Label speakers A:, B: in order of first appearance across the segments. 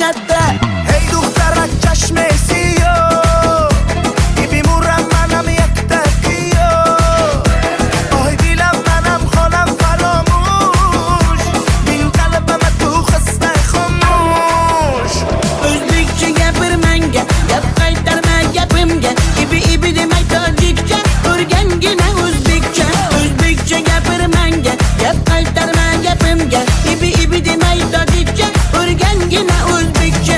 A: latta.
B: Hey دخترک چشمسی بیمورم منم یک تکیو آی دیلم منم خانم فراموش بین قلبم تو خسته خاموش
A: O'zbekcha gapir menga, gap qaytarma gapimga. Ibi demay tojikcha, o'rgangina o'zbekcha. O'zbekcha gapir menga, gap qaytarma gapimga. Ibi demay tojikcha, o'rgangina o'zbekcha.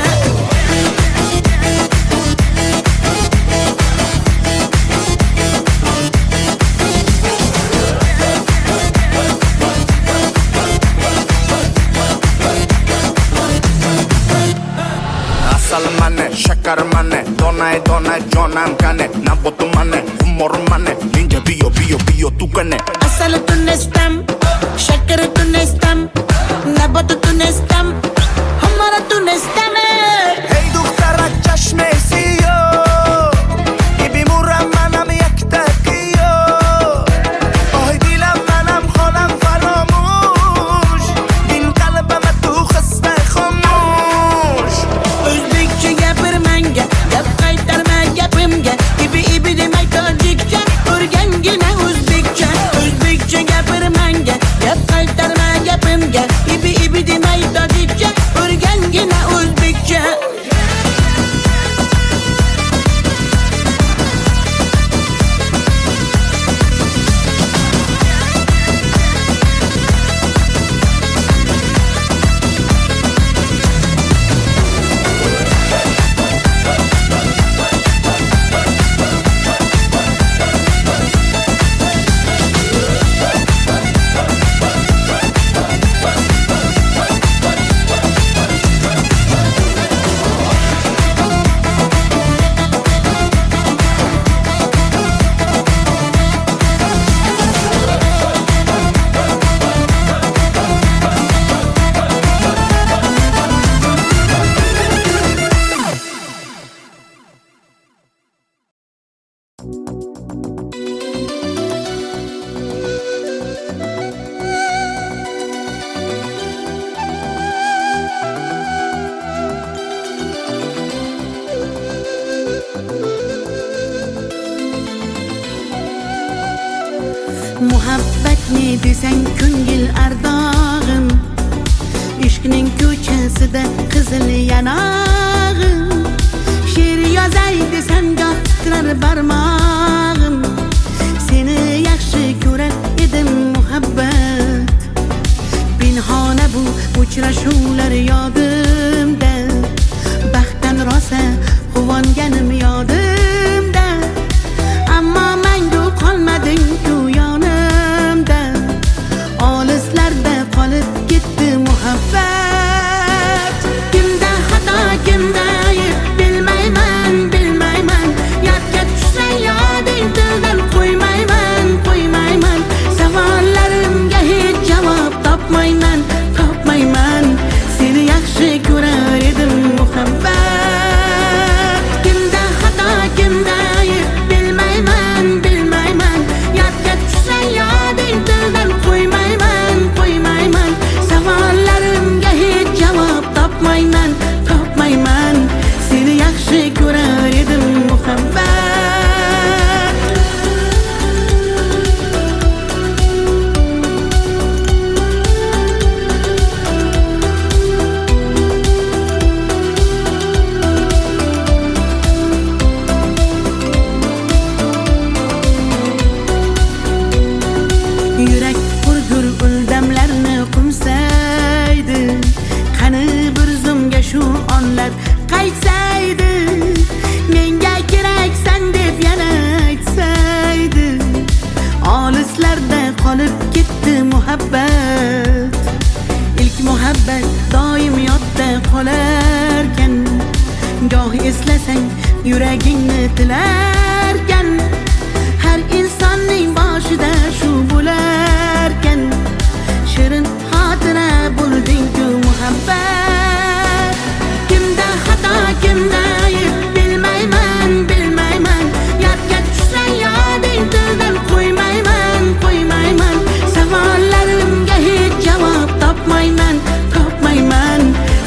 B: Asal mane, shakar mane, donay donay jonam kane Nabotu mane, humor mane, ninja biyo tu kane
A: Asal tunestam, shakar tunestam, nabat tunestam, hamara tunestam.
B: Hey دخترک چشمسی بیمورم منم یک تکیو آی دیلم منم خانم فراموش بین قلبم تو خسته خاموش
A: O'zbekcha gapir menga, gap qaytarma gapimga. Ibi demay tojikcha, o'rgangina o'zbekcha. O'zbekcha gapir menga, gap qaytarma gapimga. Ibi demay tojikcha, o'rgangina o'zbekcha. Muhabbat ne desang ko'ngil ardog'im, ishqning ko'chasida qizil yanog'im. She'r yozay desam goh titrar barmog'im, seni yaxshi ko'rar edim muhabbat. Pinhona bu uchrashuvlar yodimda, baxtdan rosa quvonganim yodimda. Ammo mangu qolmading-ku yonimda, olislarda qolib ketdi muhabbat. Kimda xato, kimda ayb bilmayman, yodga tushsa yoding tildan qo'ymayman. Savollarimga hech javob topmayman. Seni yaxshi ko'rar edim muhabbat. Kimda xato, kimda ayb bilmayman, yodga tushsa yoding tildan qo'ymayman. Savollarimga hech javob topmayman. Seni yaxshi ko'rar edim muhabbat. Yurak hurgur uldamlarni qumsaydi, qani bir zumga shu onlar qaytsaydi. Menga keraksan deb yana aytsaydi, olislarda qolib ketdi muhabbat. İlk muhabbat doim yodda qolarkan, goh eslasang yuragingni tilarkan. Har insonning boshida shu bo'larkan, shirin xotira bo'lding-ku muhabbat. Kimda xato, kimda ayb bilmayman, yodga tushsa yoding tildan qo'ymayman. Savollarimga hech javob topmayman.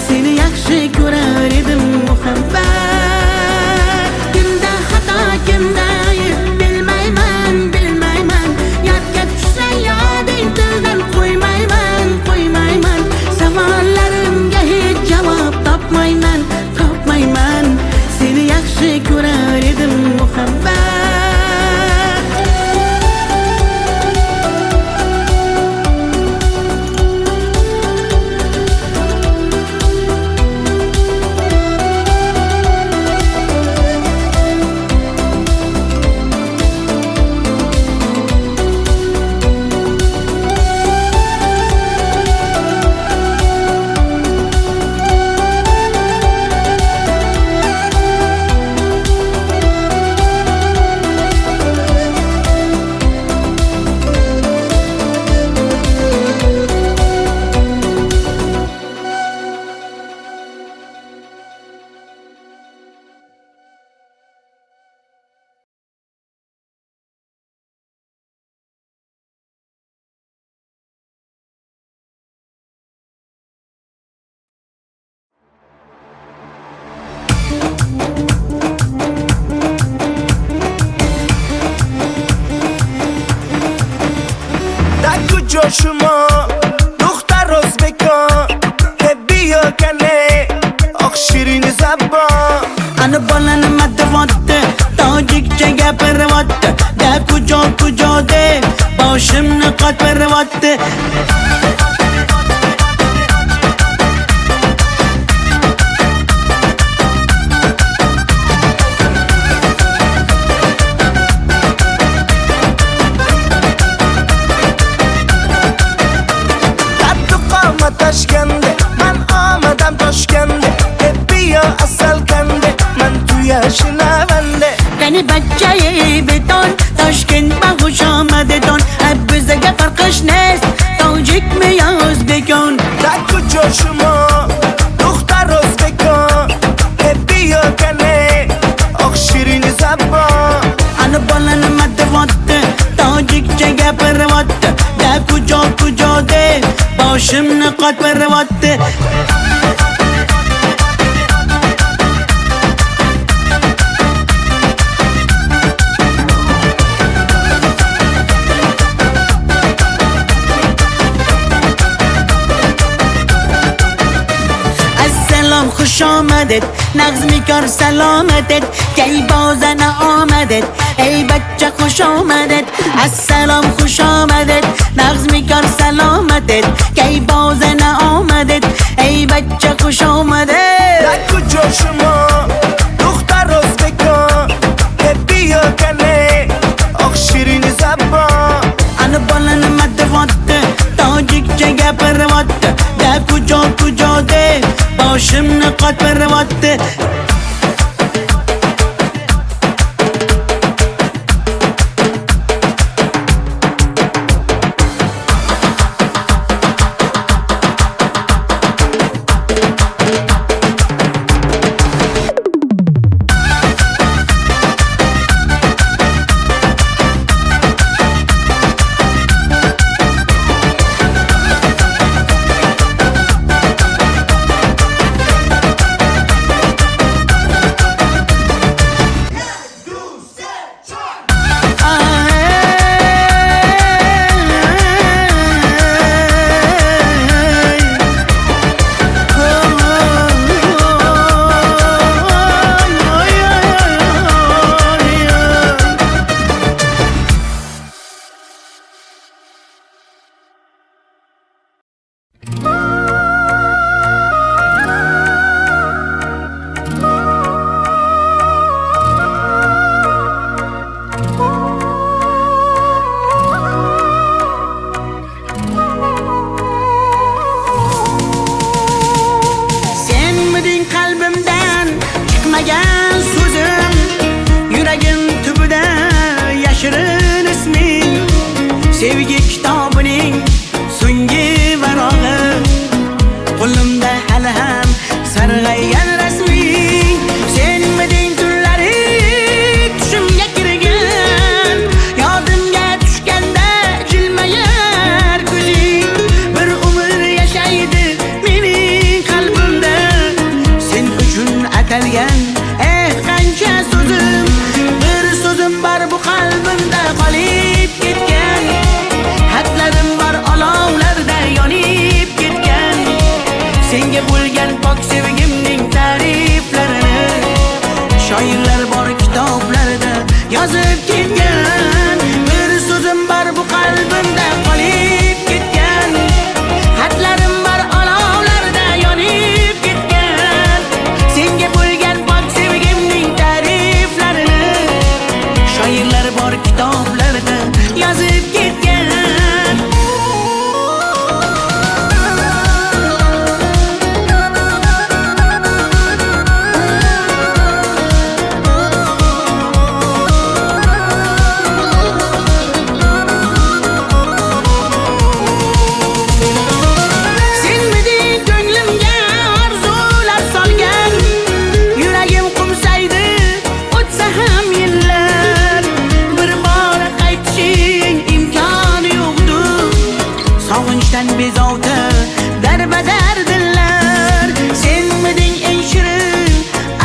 A: Seni yaxshi ko'rar muhabbat. Kimda xato kimda ayb bilmayman bilmayman. Yodga tushsa yoding tildan qo'ymayman qo'ymayman. Savollarimga hech javob topmayman topmayman. Seni yaxshi ko'rar edim muhabbat.
C: شما دختر ازبکان بیا کنه آخ شیرین زبان
A: Ana balani matvatte tojikcha gapirvatte da kujo de boshimni qotvirvatte.
C: Toshkende man omadam Toshkende bia asal kande man tu yashnavande
A: Qani bachchayi beton Toshkent ma xush omadedon bizga farqish nest tojikmi yo o'zbekon.
C: da kujo shuma dukhtar o'zbekon bia kane oq shirin zabon
A: Ana balani matvatte tojikcha gapirvatte da kujo de boshimni qotvirvatte. Assalom xush omadet nag'zmi kor salomatet kay bozana omadet ey bachcha xush omadet. Assalom xush omadet nag'zmi kor salomatet kay bozana omadet ey bachcha xush omadet.
C: da kujo shuma dukhtar o'zbekon bia kane oq shirin zabon
A: Ana balani matvatte tojikcha gapirvatte da kujo de boshimni qotvirvatte. atalgan qancha so'zim, bir so'zim bor bu qalbimda qolib ketgan. Xatlarim bor olovlarda yonib ketgan. Senga bo'lgan pok sevgimning ta'riflarini shoirlar bor kitoblarda yozib ketgan. Bir so'zim bor bu qalbimda qolib ketgan. Xatlarim bor olovlarda yonib ketgan. Senga bo'lgan pok sevgimning ta'riflarini shoirlar bor kitoblarda yozib ketgan. Bezovta darbadar dillar, senmiding eng shirin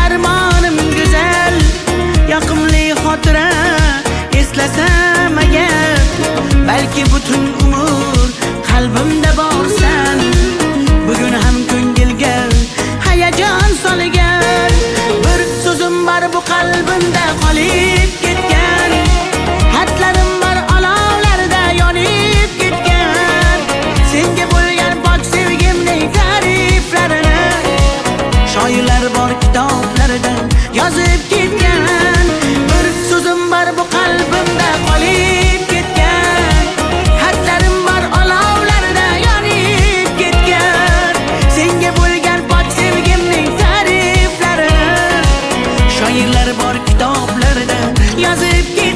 A: armonim go'zal. Yoqimli xotira eslasam agar, balki butun umr qalbimda borsan. Bugun ham ko'ngilga hayajon solgan. Bir so'zim bor bu qalbimda qolib ketgan. Xatlarim bor olovlarda yonib ketgan. Senga bo'lgan pok sevgimning ta'riflarini shoirlar bor kitoblarda yozib ketgan. Bir so'zim bor bu qalbimda qolib ketgan. Xatlarim bor olovlarda yonib ketgan. Senga bo'lgan pok sevgimning ta'riflarini shoirlar bor kitoblarda yozib ketgan.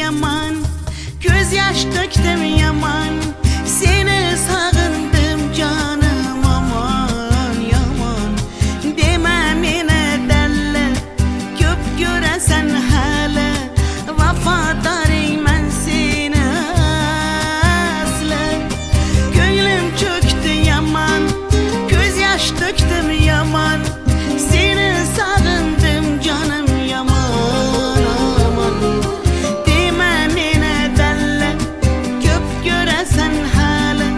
A: Yaman, göz yaş döktüm yaman. Seni sağındım canım aman yaman. Deme mene delle, köp göresen hala. Vafadarım ben seni asla. Gönlüm çöktü yaman, göz yaş döktüm yaman. Seni sağındım canım yaman aman. Sen hala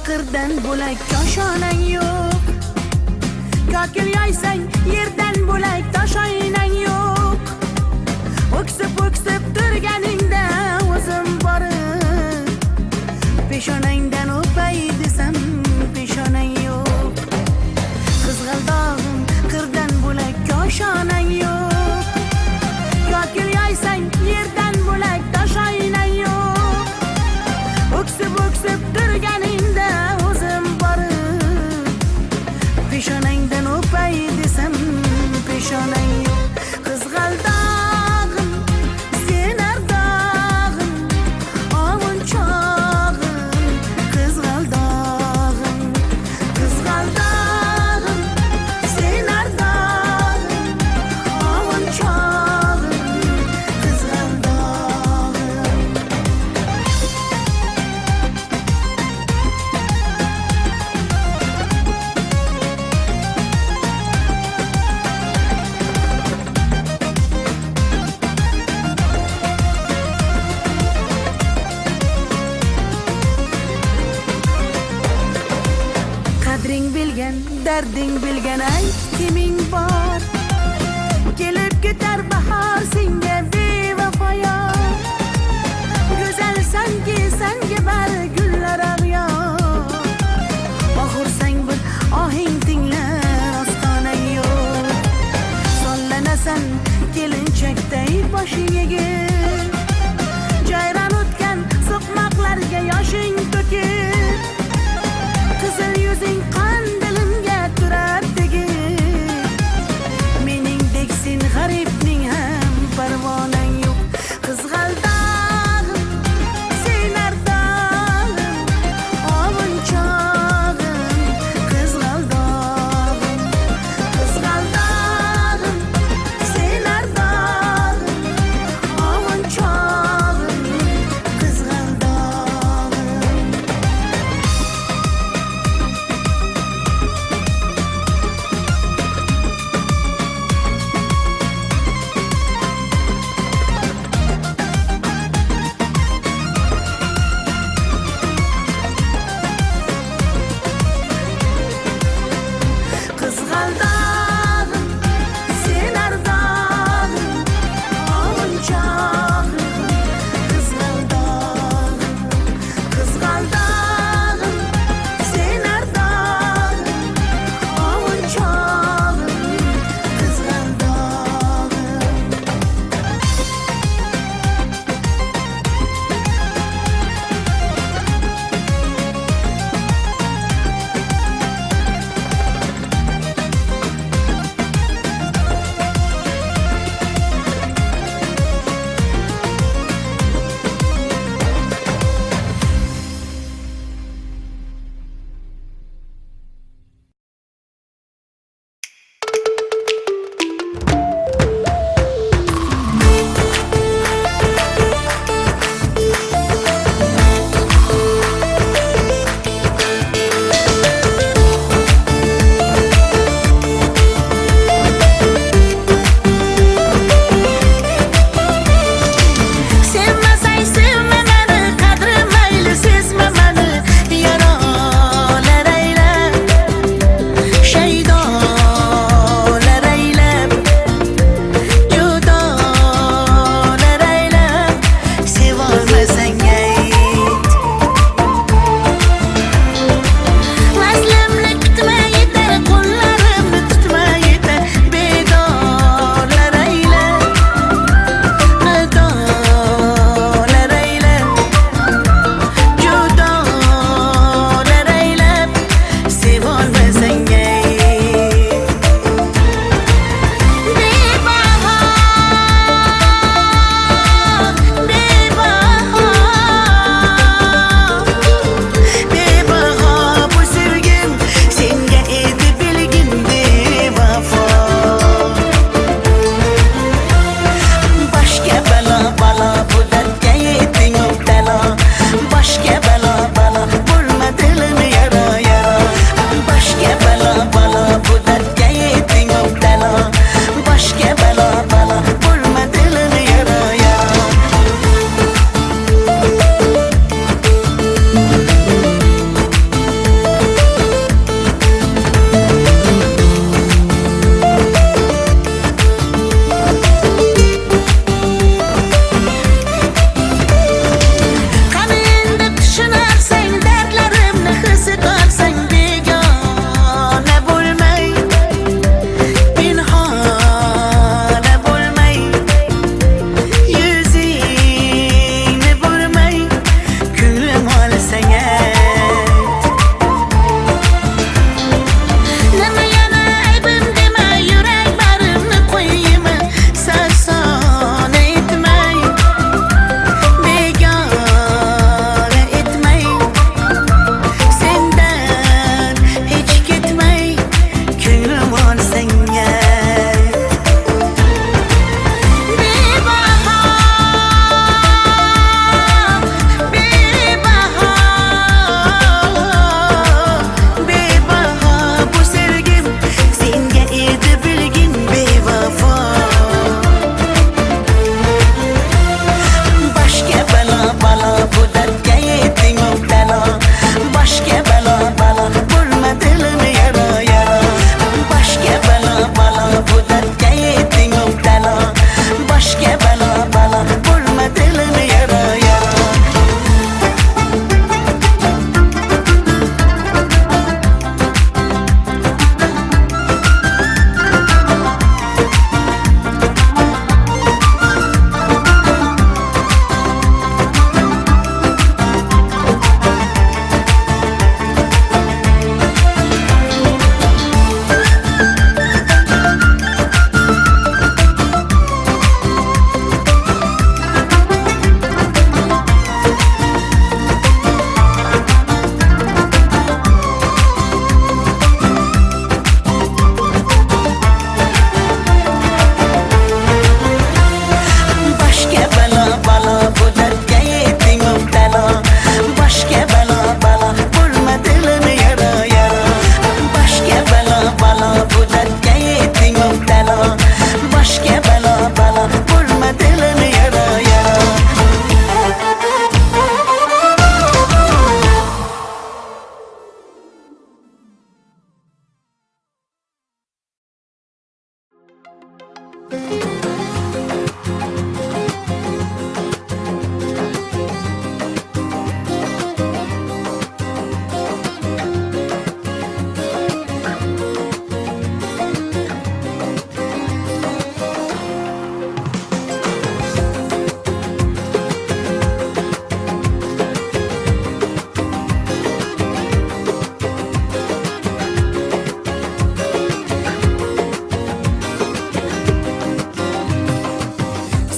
A: qirdan bo'lak koshonang yo'q. Kokil yoysang yerdan bo'lak toshoynang yo'q. O'ksib turganingda o'zim borib peshonangdan o'pay desam peshonang yo'q. Qizg'aldog'im qirdan bo'lak koshonang yo'q. Kokil yoysang yerdan bo'lak toshoynang yo'q. O'ksib turganingda o'zim borib peshonangdan o'pay desam peshonang yo'q. Qizg'aldog'im sen ardog'im ovun chog'im. Qizg'aldog'im sen ardog'im ovun chog'im. Qizg'aldog'im qadring bilgan, darding bilgan ayt kiming bor. Kelib ketar bahor senga bevafoyor. Go'zalsanki senga bari gullar ag'yor. Oxursang bir ohing tinglar ostonang yo'q. Sollanasan kelinchakday boshing egib. Jayron o'tgan so'qmoqlarga yoshing to'kib. Qizil yuzing qon dilimga turar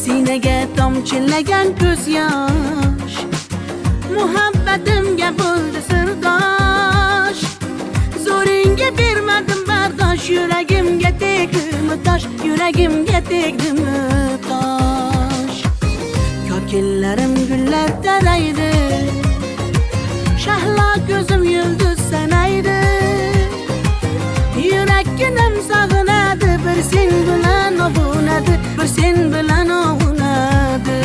A: Sinaga tomchilagan ko'z yosh, muhabbatimga bo'ldi sirdosh. Zo'ringga bermadim bardosh, yuragimga tegdimi tosh, yuragimga tegdimi tosh. Kokillarim gullar taraydi, shahlo ko'zim yulduz sanaydi. Yurakkinam sog'inadi, bir sen bilan ovunadi, bir sen bilan ovunadi.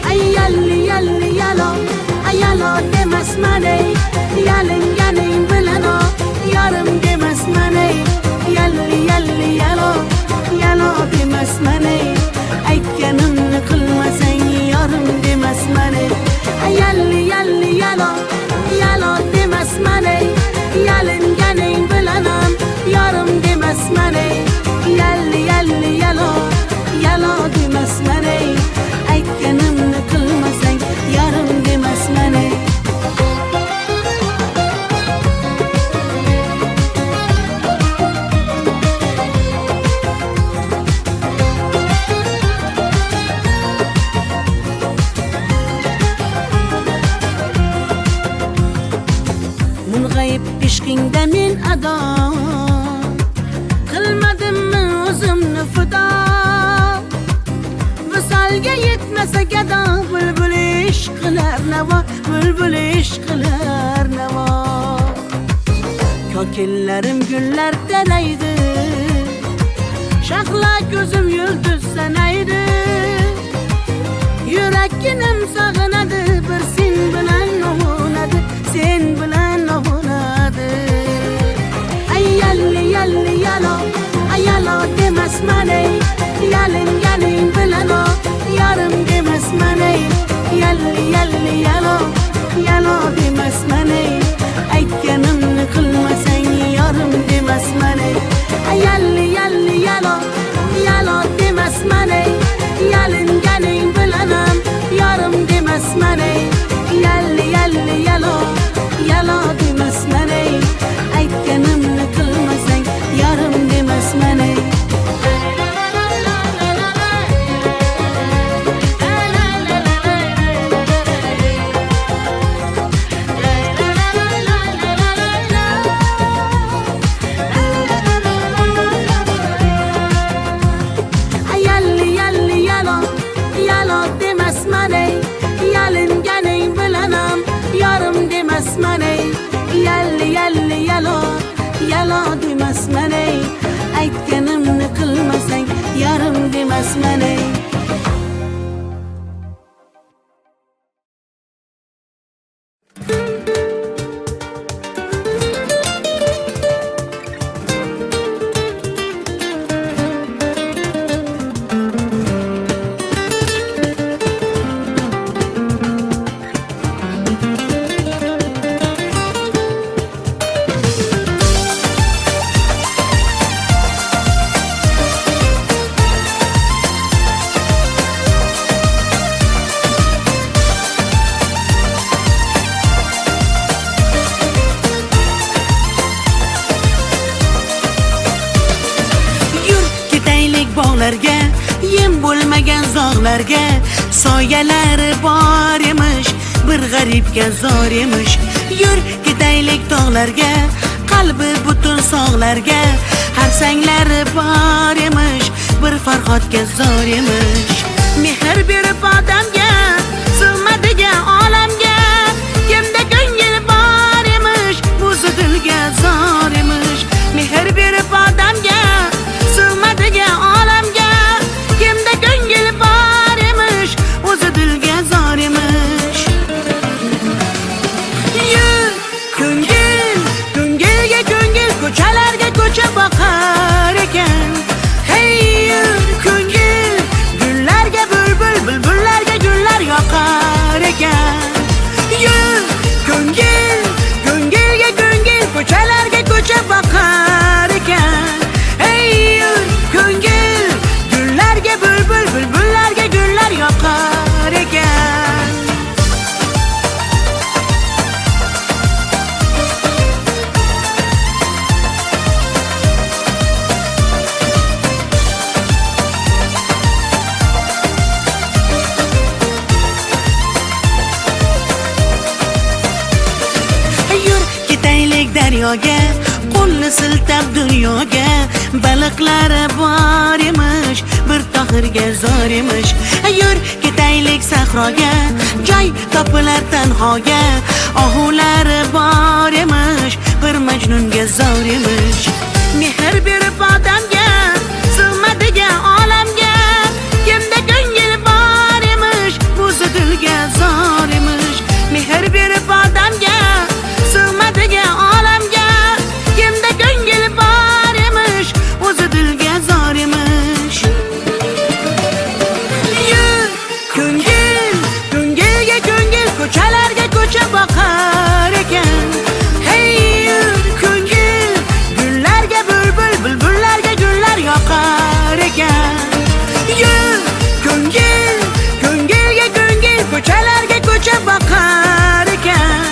A: Ay yalli yalli yalo, ay yalo demasman ey, yalinganing bilan o, yarim demasman ey. Yalli yalli yalo, yalo demasman ey, aytganimni qilmasang yarim demasman ey. Ay yalli yalli yalo, yalo demasman ey, yalinganing bilan ham yarim demasman ey. Yalli yalli yalo, yalo demasman ey, aytganimni qilmasang yarim demasman ey. Mung'ayib ishqingda men ado, qilmadimmi o'zimni fido. Visolga yetmasa gado, bulbul ishq qilar navo, bulbul ishq qilar navo. Kokillarim gullar taraydi, shahlo ko'zim yulduz sanaydi. Yurakkinam sog'inadi, bir sen bilan ovunadi, sen bilan ovunadi. Ay yalli yalli yalo, ay yalo demasman ey, yalinganing bilan o, yarim demasman ey. Yalli yalli yalo, yalo demasman ey, aytganimni qilmasang yarim demasman ey. Ay yalli yalli yalo, yalo demasman ey, yalinganing bilan ham yarim demasman ey. Yalli yalli yalo, yalo demasman ey, aytganimni qilmasang yarim demasman ey. Yalli yalli yalo, yalo demasman ey, yalinganing bilan ham yarim demasman ey. Yalli yalli yalo, yalo demasman ey, aytganimni qilmasang yarim demasman ey. Bog'larga, yem bo'lmagan zog'larga, soyalari bor emish, bir g'aribga zor emish. Yur ketaylik tog'larga, qalbi butun sog'larga, harsanglari bor emish, bir farhodga zor emish. Mehr berib odamga, sig'madigan olamga, kimda ko'ngil bor emish, o'zi dilga zor emish. Mehr berib odamga, sig'madigan olamga, kimda ko'ngil bor emish, o'zi dilga zor emish. Yur ko'ngil, ko'ngilga ko'ngil, ko'chalarga ko'cha boqar ekan. Hey yur daryoga, qo'lni siltab dunyoga. Baliqlari bor emish, bir tohirga zor emish. Yur ketaylik sahroga, joy topilar tanhoga. Ohulari bor emish, bir majnunga zor emish. Mehr berib odamga, sig'madigan olamga. Kimda ko'ngil bor emish, o'zi dilga zor emish. Mehr berib odamga, sig'madigan olamga. Kimda ko'ngil bor emish, o'zi dilga zor emish. Yur ko'ngil, ko'ngilga ko'ngil, ko'chalarga ko'cha boqar ekan. Hey yur ko'ngil, gullarga bulbul, bulbullarga gullar yoqar ekan. Yur ko'ngil, ko'ngilga ko'ngil, ko'chalarga ko'cha boqar ekan.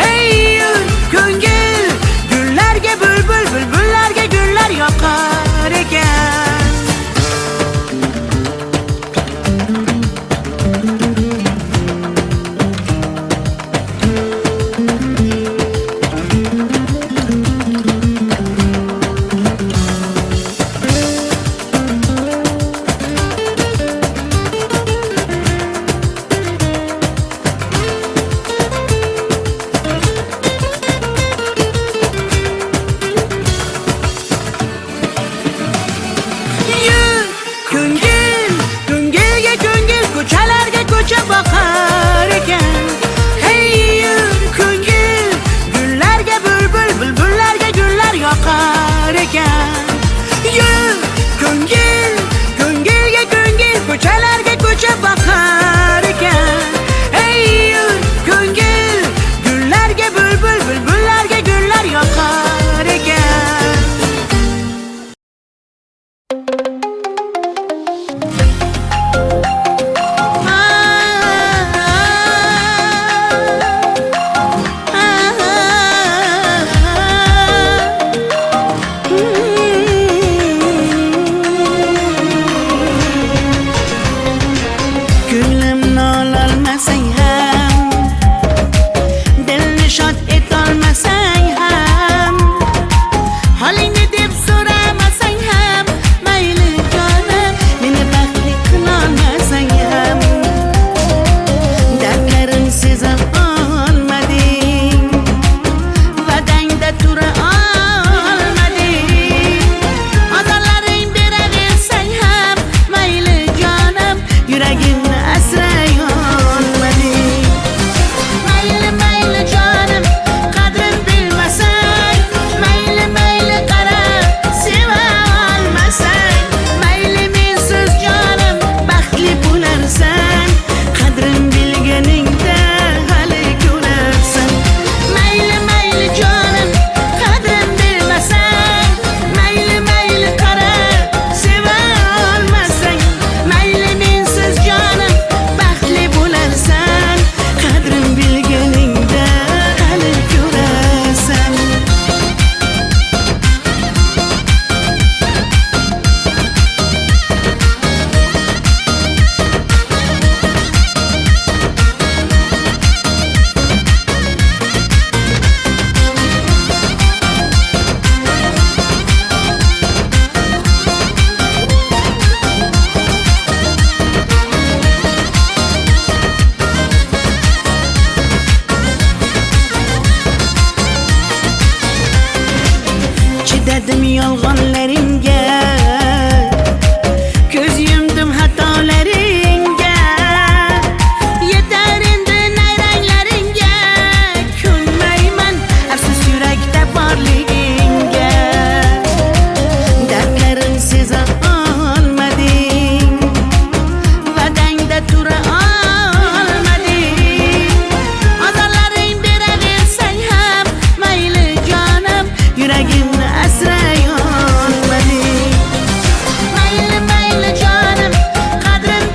A: Hey yur ko'ngil, gullarga bulbul, bulbullarga gullar yoqar ekan. Yur ko'ngil, ko'ngilga ko'ngil, ko'chalarga ko'cha boqar ekan. Hey yur ko'ngil, gullarga bulbul, bulbullarga gullar yoqar ekan. Yur ko'ngil, ko'ngilga ko'ngil, ko'chalarga ko'cha boqar ekan. Hey yur ko'ngil, gullarga bulbul, bulbullarga gullar yoqar ekan. Ko'nglimni ololmasang ham, dilni shod etolmasang ham, holingni deb so'ramasang ham, mayli jonim, meni baxtli qilolmasang ham, dardlarim seza olmading, va'dangda tura olmading, ozorlaring beraversang ham, mayli jonim, yuragimni asray olmading. Mayli mayli jonim, qadrin bilmasang, mayli mayli qarab seva olmasang, mayli mensiz jonim baxtli bo'larsan, qadrin bilganingda hali ko'rarsan. Mayli mayli jonim, qadrin bilmasang, mayli mayli qarab seva olmasang, mayli mensiz jonim baxtli bo'larsan, qadrin bilganingda hali ko'rarsan. Chidadim yolg'onlaringga, ko'z yumdim xatolaringga. Yetar endi nayranglaringga, ko'nmayman afsus yurakda borligingga. Dardlarim seza olmading, va'dangda tura olmading, ozorlaring beraversang ham, mayli jonim, yuragimni asray olmading. Mayli mayli jonim, qadrin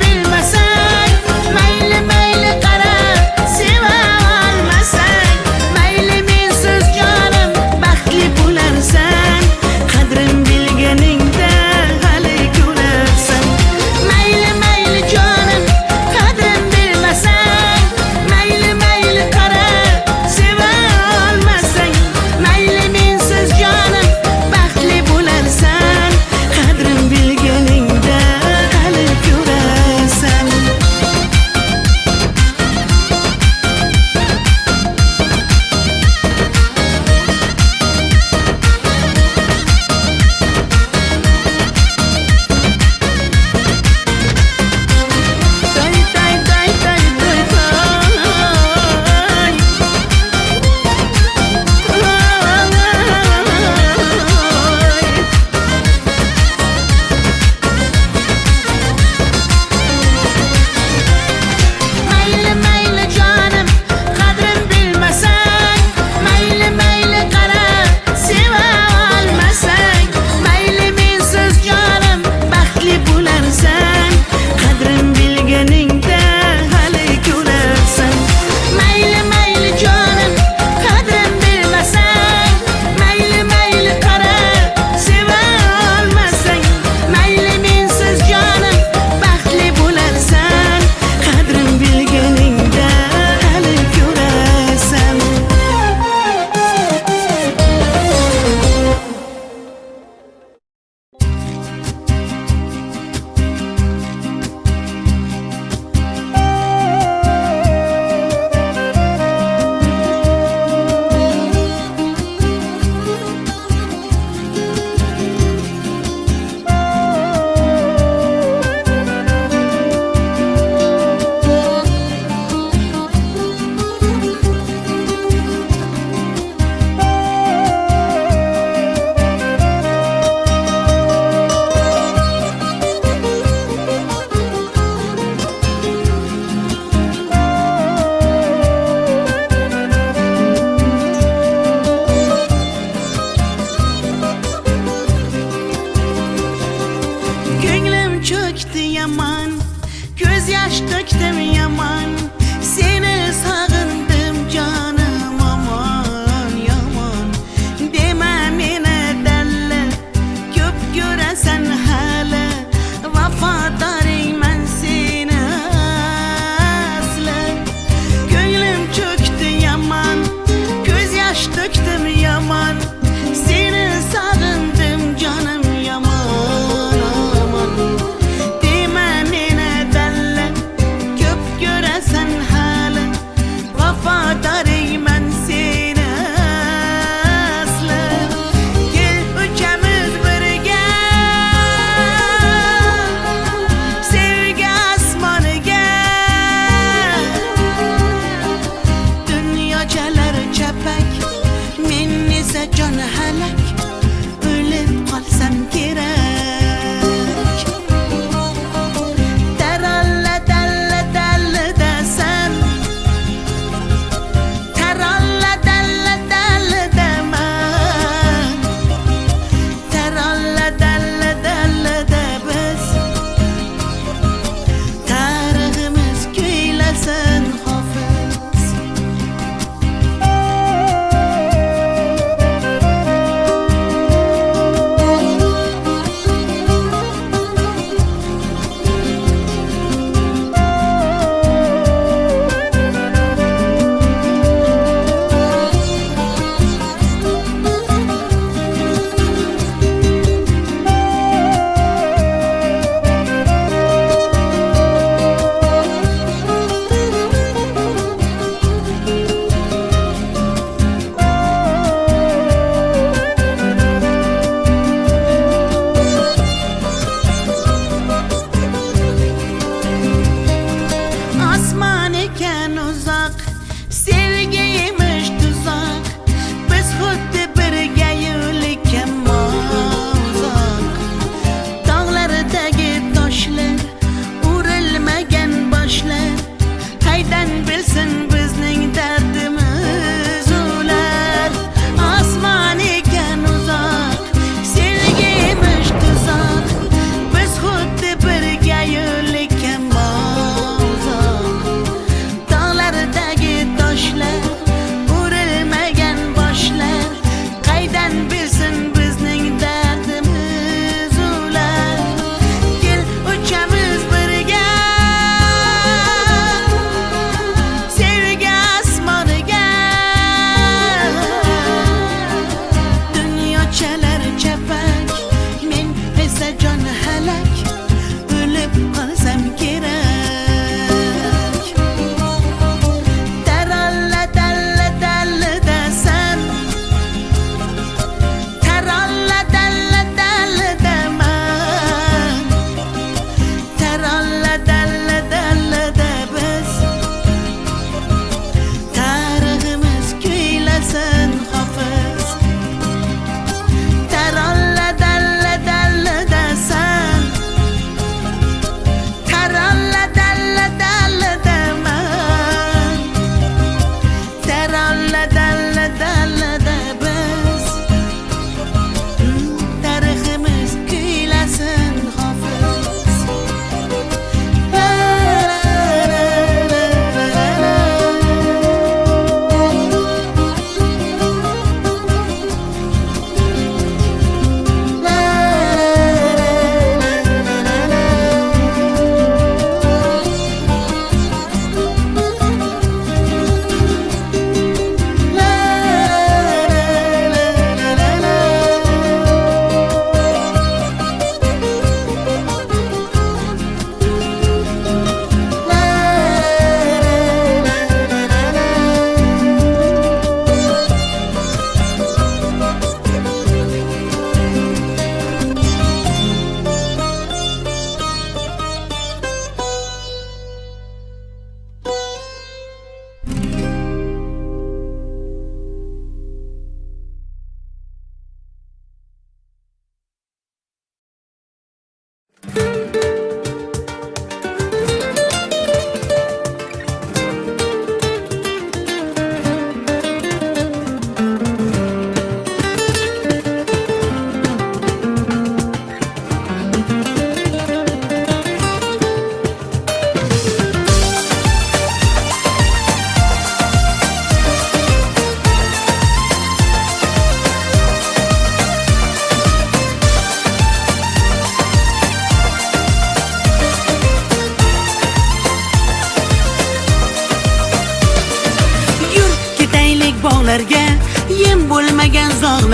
A: yaman, göz yaş döktüm yaman. Seni sağındım canım aman yaman. Deme mene derler, köp göresen hele. Vafadarım ben seni asla. Gönlüm çöktü yaman, göz yaş döktüm yaman. Seni sağındım canım yaman aman. Deme mene derler, köp göresen hele.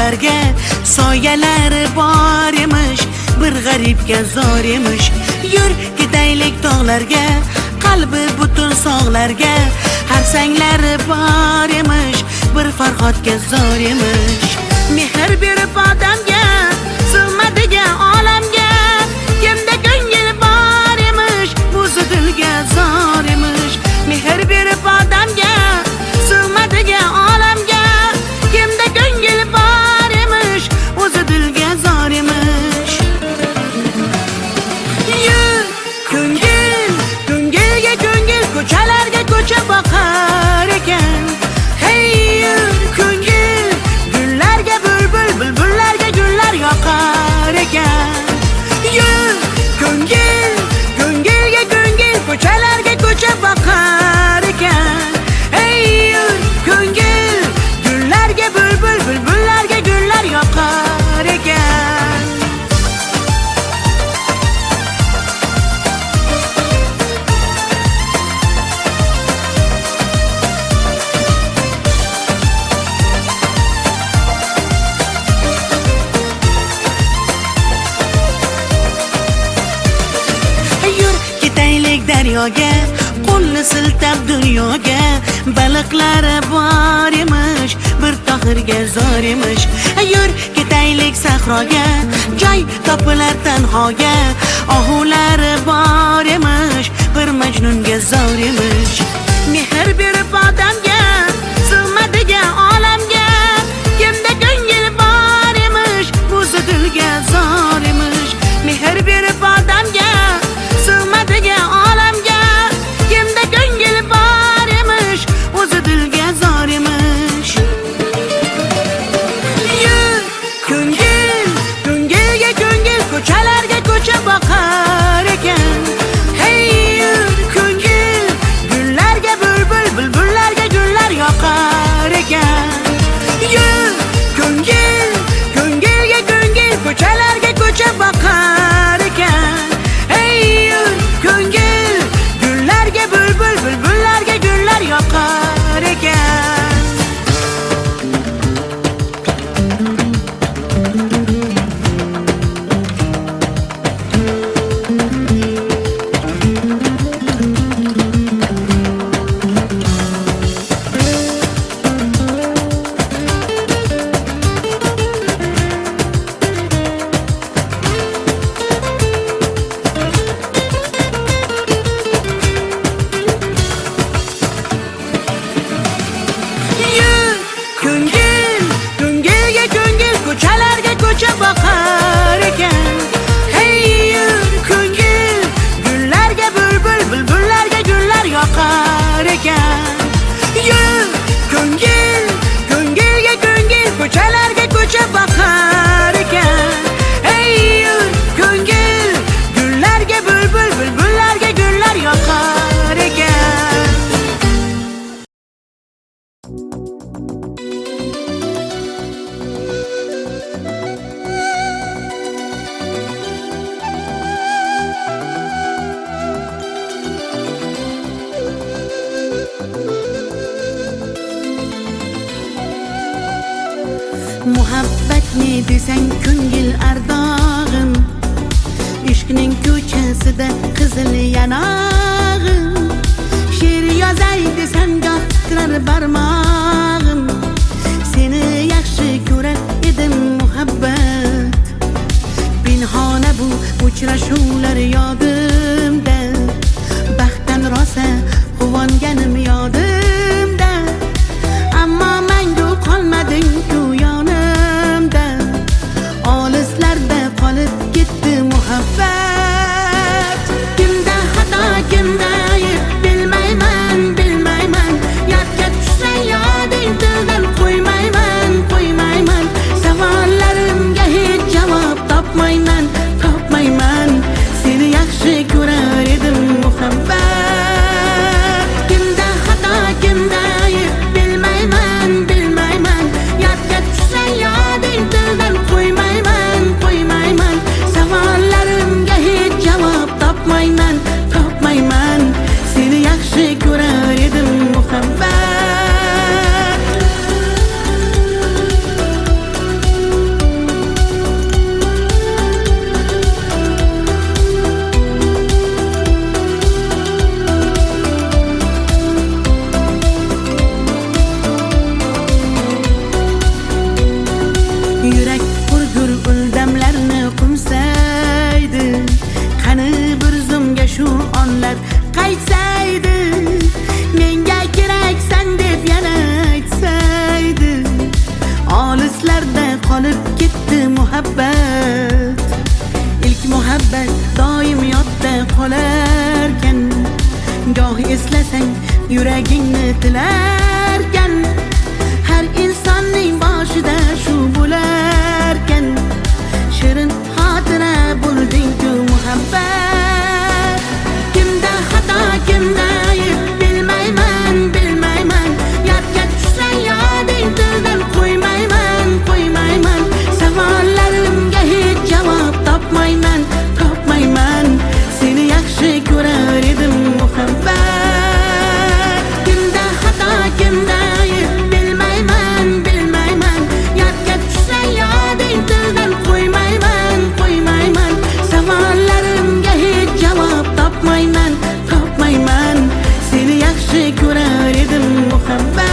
A: tog'larga soyalari bor emish, bir g'aribga zor emish. Yur ketaylik tog'larga, qalbi butun sog'larga, har sanglari bor emish, bir farhodga zor emish. Mehr berib odamga, sig'madiga olamga, kimda ko'ngil bor emish, o'zi dilga zor emish. Mehr berib odamga, sig'madiga olamga, kimda ko'ngil bor emish, o'zi dilga zor emish. Yur ko'ngil, ko'ngilga ko'ngil, ko'chalarga ko'cha boqar ekan. Hey yur ko'ngil, gullarga bulbul, bulbullarga gullar yoqar ekan. Yur ko'ngil, ko'ngilga ko'ngil, ko'chalarga ko'cha boqar ekan. Hey yur ko'ngil, gullarga bulbul, bulbullarga gullar yoqar ekan. Yur ketaylik daryoga, qo'lni siltab dunyoga, baliqlari bor emish, bir tohirga zor emish. Yur ketaylik sahroga, joy topilar tanhoga, ohulari bor emish, bir majnunga zor emish. Mehr berib odamga, sig'madiga olamga, kimda ko'ngil bor emish, o'zi dilga zor emish. Mehr berib odamga, sig'madiga olamga, kimda ko'ngil bor emish, o'zi dilga zor emish. Yur ko'ngil, ko'ngilga ko'ngil, ko'chalarga ko'cha boqar ekan. Hey yur ko'ngil, gullarga bulbul, bulbullarga gullar yoqar ekan. Yur ko'ngil, ko'ngilga ko'ngil, ko'chalarga ko'cha boqar ekan. Hey yur ko'ngil, gullarga bulbul, bulbullarga gullar yoqar ekan. Yur ko'ngil, ko'ngilga ko'ngil, ko'chalarga ko'cha boqar ekan. Hey yur ko'ngil, gullarga bulbul, bulbullarga gullar yoqar ekan. Yur ko'ngil, ko'ngilga ko'ngil, ko'chalarga ko'cha boqar ekan. Hey yur ko'ngil, gullarga bulbul, bulbullarga gullar yoqar ekan. Muhabbat ne desang ko'ngil ardog'im, ishqning ko'chasida qizil yanog'im. She'r yozay desam goh titrar barmog'im, seni yaxshi ko'rar edim muhabbat. Pinhona bu uchrashuvlar yodimda, baxtdan rosa quvonganim yodimda. Ammo mangu qolmading-ku yonimda, olislarda qolib ketdi muhabbat. Kimda xato, kimda ayb, bilmayman, bilmayman. Yodga tushsa yoding, dildan qo'ymayman, qo'ymayman. Savollarimga hech javob topmayman, topmayman. Seni yaxshi ko'rar edim muhabbat. Kimda xato, kimda ayb, bilmayman, bilmayman. Yodga tushsa yoding, dildan qo'ymayman, qo'ymayman. Savollarimga hech javob topmayman, topmayman. Seni yaxshi ko'rar edim muhabbat. onlar qaytsaydi, menga keraksan deb yana aytsaydi. Olislarda qolib ketdi muhabbat, ilk muhabbat doim yodda qolarkan. Goh eslasang yuragingni tilarkan, har insonning boshida shu bo'larkan. Shirin xotira bo'lding-ku muhabbat. Kimda xato, kimda ayb bilmayman, bilmayman. Yodga tushsa yoding tildan qo'ymayman, qo'ymayman. Savollarimga hech javob topmayman, topmayman. Seni yaxshi ko'rar edim muhabbat. Kimda xato, kimda ayb bilmayman, bilmayman. Yodga tushsa yoding tildan qo'ymayman, qo'ymayman. Savollarimga hech javob topmayman, topmayman. Seni yaxshi ko'rar edim muhabbat.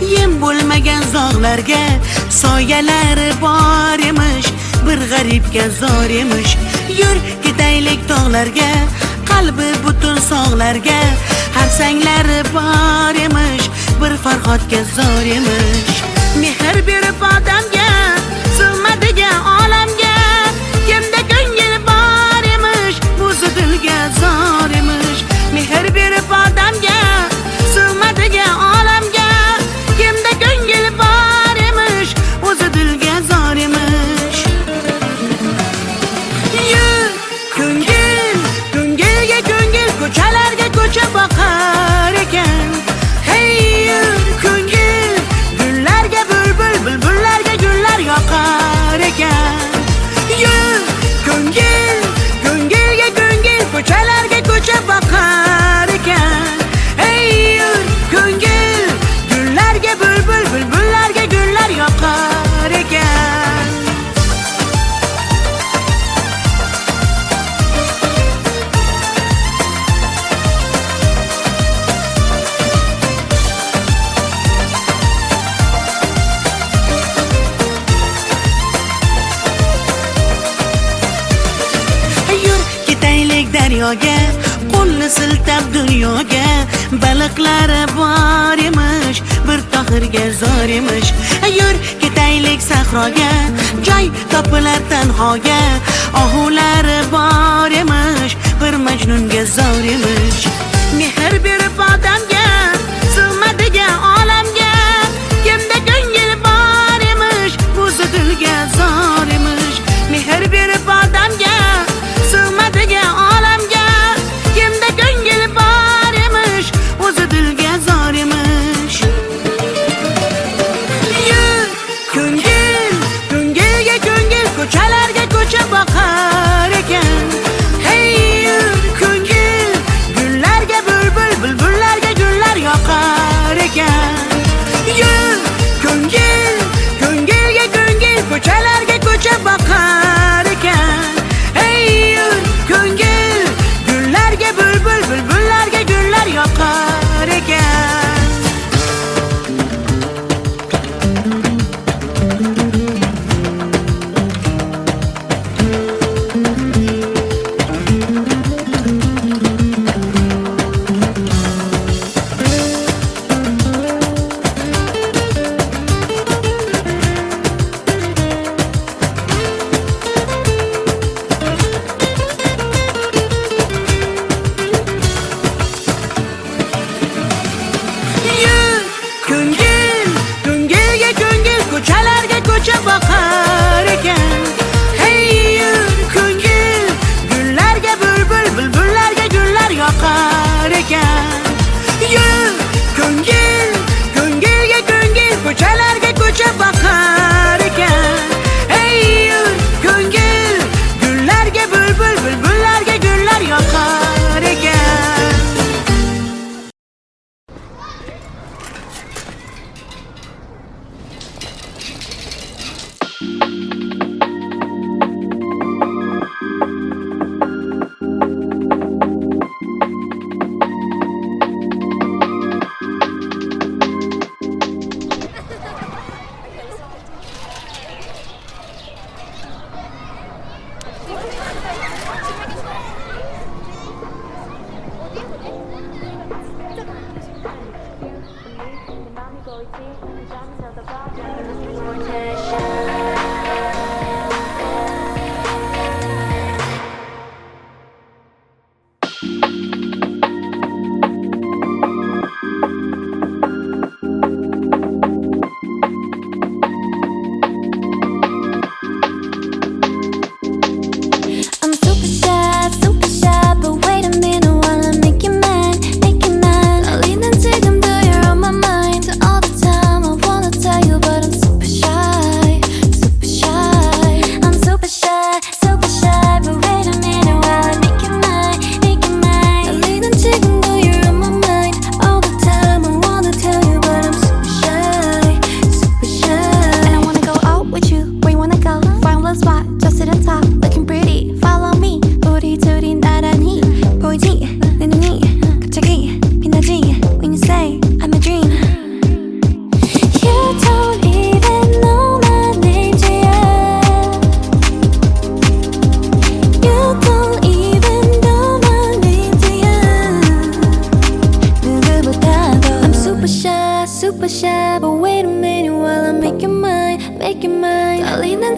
A: Yem bo'lmagan zog'larga soyalari bor emish, bir g'aribga zor emish. Yur ketaylik tog'larga, qalbi butun sog'larga. Har sanglari bor emish, bir farhodga zor emish. Mehr berib odamga, sig'madigan olamga. Kimda ko'ngil bor emish, o'zi dilga zor emish. Mehr berib odamga, sig'madigan olamga. Kimda ko'ngil bor emish, o'zi dilga zor emish. Yur ko'ngil, ko'ngilga ko'ngil, ko'chalarga ko'cha boqar ekan. Hey yur ko'ngil, gullarga bulbul, bulbullarga gullar yoqar ekan. Yur ko'ngil, ko'ngilga ko'ngil, ko'chalarga ko'cha boqar ekan. Hey yur ko'ngil, gullarga bulbul, bulbullarga gullar yoqar ekan. Yur ketaylik daryoga, qo'lni siltab dunyoga. Baliqlari bor emish, bir tohirga zor emish. Yur ketaylik sahroga, joy topilar tanhoga. Ohulari bor emish, bir majnunga zor emish. Mehr berib odamga, sig'madigan olamga. Kimda ko'ngil bor emish, o'zi dilga zor emish. Mehr berib odamga, sig'madigan olamga. Kimda ko'ngil bor emish, o'zi dilga zor emish. Yur ko'ngil, ko'ngilga ko'ngil, ko'chalarga ko'cha boqar ekan. Hey yur ko'ngil,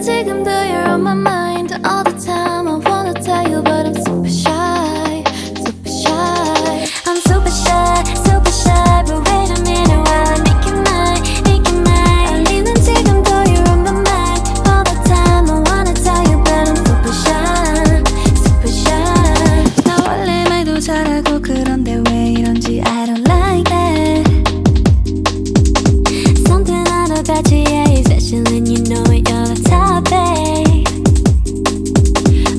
D: 들리는 지금도 you're on my mind all the time. I wanna tell you but I'm super shy, super shy. I'm super shy, super shy. But wait a minute while I make you mine, make you mine. 들리는 지금도 you're on my mind all the time. I wanna tell you but I'm super shy, super shy. 나 원래 말도 잘하고 그런데 왜 이런지 I don't like that. Something out about you, yeah, you're special and you know it, you're the top, babe.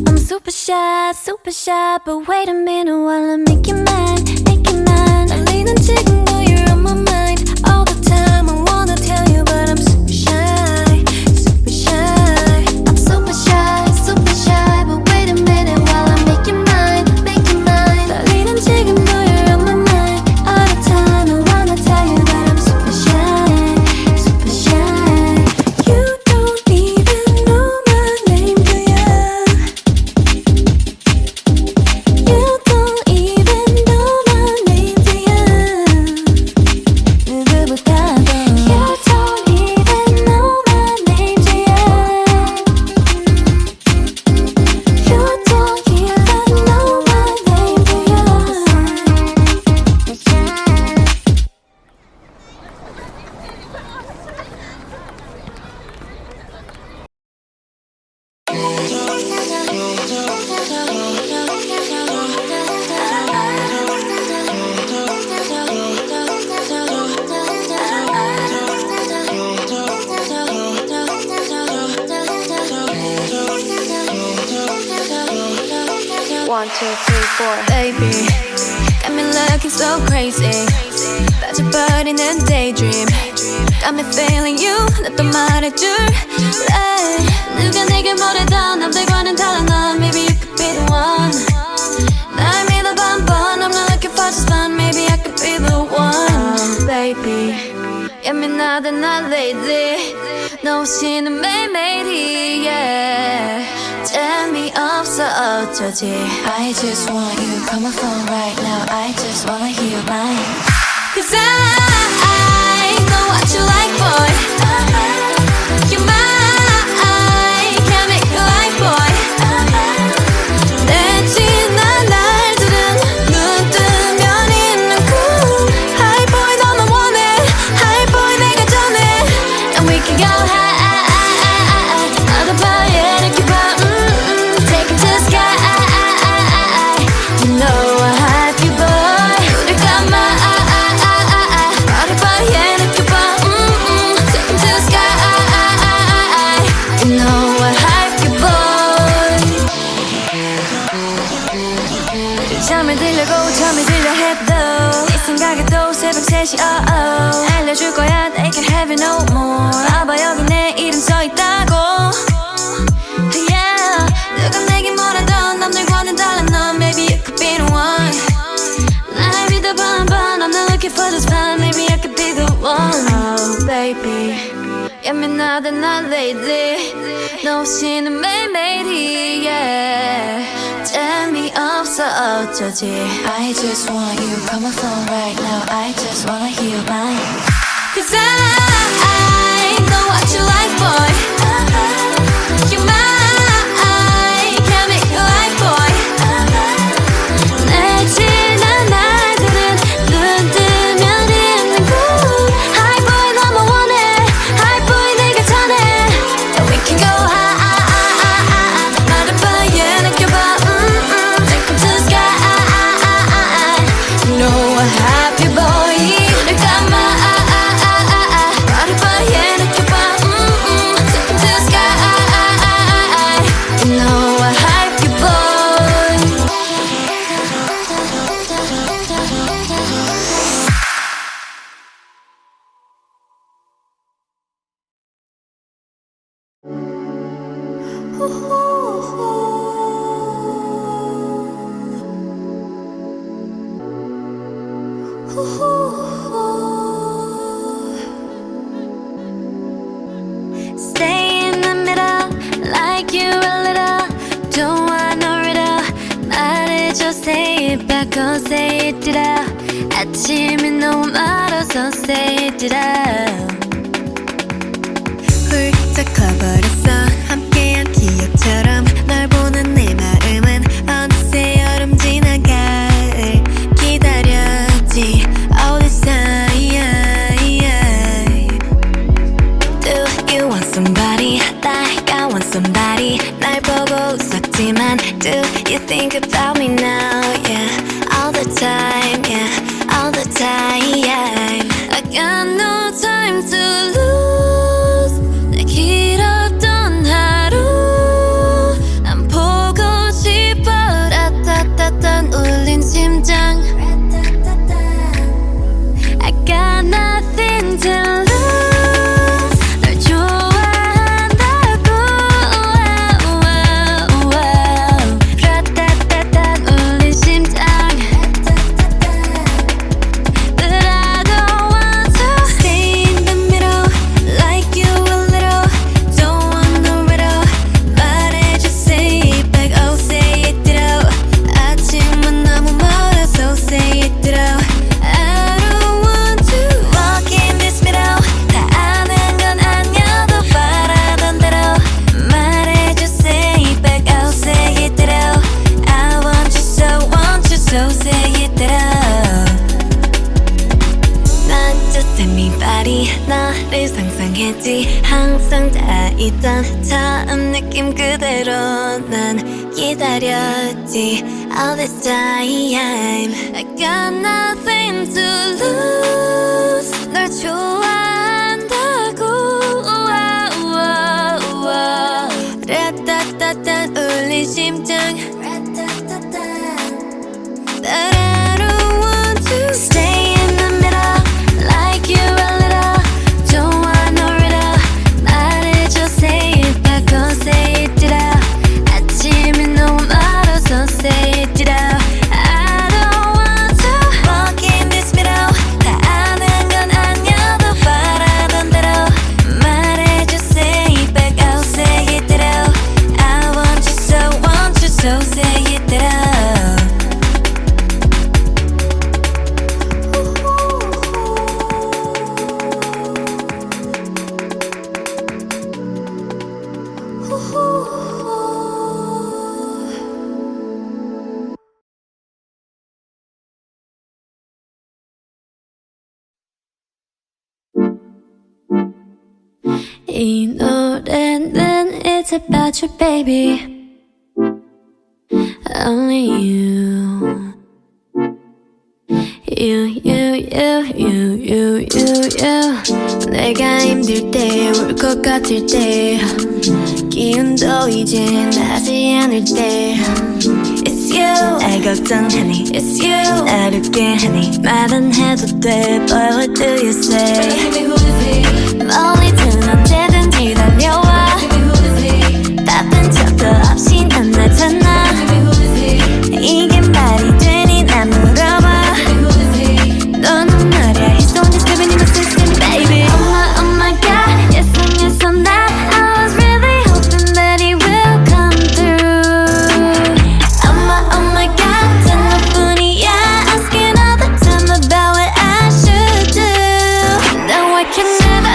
D: I'm super shy, but wait a minute while I make you mine, make you mine. 들리는 지금도 you're on my mind all the time. I wanna tell you but I'm super shy, super shy. I'm super shy, but wait a minute while I make you mine, make you mine. 들리는 지금도 you're on my mind all the time. I wanna tell you that I'm super shy, super shy. You don't even know my name, do ya? You don't even know my name, do ya? 누구보다도 You don't even know my name, do ya? You don't even know my name, do ya?
E: One, two, three, four.
D: Baby, got me looking so crazy. 빠져버리는 daydream. Got me feeling you. 나 또 말해줄래? 누가 내게 뭐래도 남들과는 달라 넌. Maybe you could be the one. 날 믿어봐 한번. I'm not looking for just fun. Maybe I could be the one. Baby, 예민하다 난 lately. 너 없이는 매일매일이 yeah. 재미없어 어쩌지.
E: I just want you, call my phone right now. I just wanna hear your mind.
D: Cause I know what you like, boy. You're mine, can't make you like, boy. 내 지난 날들은 눈 뜨면 있는 cool High boy 너만 원해, high boy 내가 전해. And we can go high, 나도 봐야 이렇게 봐. Take it to the sky. You know I have you, boy. 우릴 감아. 나를 봐야 이렇게 봐. Take it to the sky. You know I have you, boy. 잠을 들려고 잠이 들려 해도 네 생각에도 새벽 3시 알려줄 거야 they can have it no more. 봐봐 여기 내 이름 써있다고. Yeah, 누가 내게 뭐라던 남들과는 달라 넌. Maybe you could be the one. 날 믿어봐 한번. I'm not looking for just fun. Maybe I could be the one. Oh baby, 예민하다 난 lately. 너 없이는 매일매일이 yeah. 재미없어 어쩌지.
E: I just want you, call my phone right now. I just wanna hear your mind.
D: Cause I know what you like, boy. You're mine, can't make you like, boy. 내 지난 날들은 눈 뜨면 있는 cool High boy 너만 원해, high boy 내가 전해. And we can go high, 나를 봐야 느껴봐. Take it to the sky. You know I have you, boy. 우릴 감아. 나를 봐야 느껴봐. Take it to the sky. You know I have you, boy. Stay in the middle, like you a little. Don't want no riddle. 말해줘, say it back, oh say it out. 아침이 너무 멀어서 say it out. 훌쩍 커버렸어. 한 바람처럼 널 보는 내 마음은 어느새 여름 지나갈 기다렸지 all this time. Do you want somebody like I want somebody 날 보고 웃었지만 do you think about me now? Yeah, all the time, yeah, all the time. I got no time to lose. 내 길었던 하루 난 보고 싶어. 라따따따 울린 심장. I got nothing to lose. 널 좋아한다고. 라따따따 울린 심장. But I don't want to stay in the middle, like you a little. Don't want no riddle. 말해줘, say it back, oh say it ditto. 아침은 너무 멀어, so say it ditto. I don't want to walk in this middle. 다 아는 건 아니어도 바라던 대로. 말해줘, say it back, oh say it ditto. I want you, so say it ditto. Not just anybody 너를 상상했지. 항상 다 있던 처음 느낌 그대로 난 기다렸지 all this time. I got nothing to lose. 널 좋아한다고. 라따따따 울린 심장. But I don't want to stay in the middle, like you a little. Don't want no riddle. 말해줘, say it back, oh say it ditto. 아침이 너무 멀어, so say it ditto. I don't want to walk in this middle. 다 아는 건 아니어도 바라던 대로. 말해줘, say it back, oh say it ditto. I want you, so say it ditto. 이 노래는 it's about you baby. Only you. You. 내가 힘들 때, 울 것 같을 때, 기운도 이제 나지 않을 때. It's you. 날 걱정하니 It's you. 날 웃게 하니 말은 해도 돼. But what do you say? 멀리든 언제든지 달려와. 바쁜 척도 없이 난 나타나. 이게 말이 되니 난 물어봐. 너는 말야 He's the one that's living in my system baby. Oh my god Yes I'm that. I was really hoping that he will come through. Oh my god 단 너뿐이야. Asking all the time about what I should do. Now I can never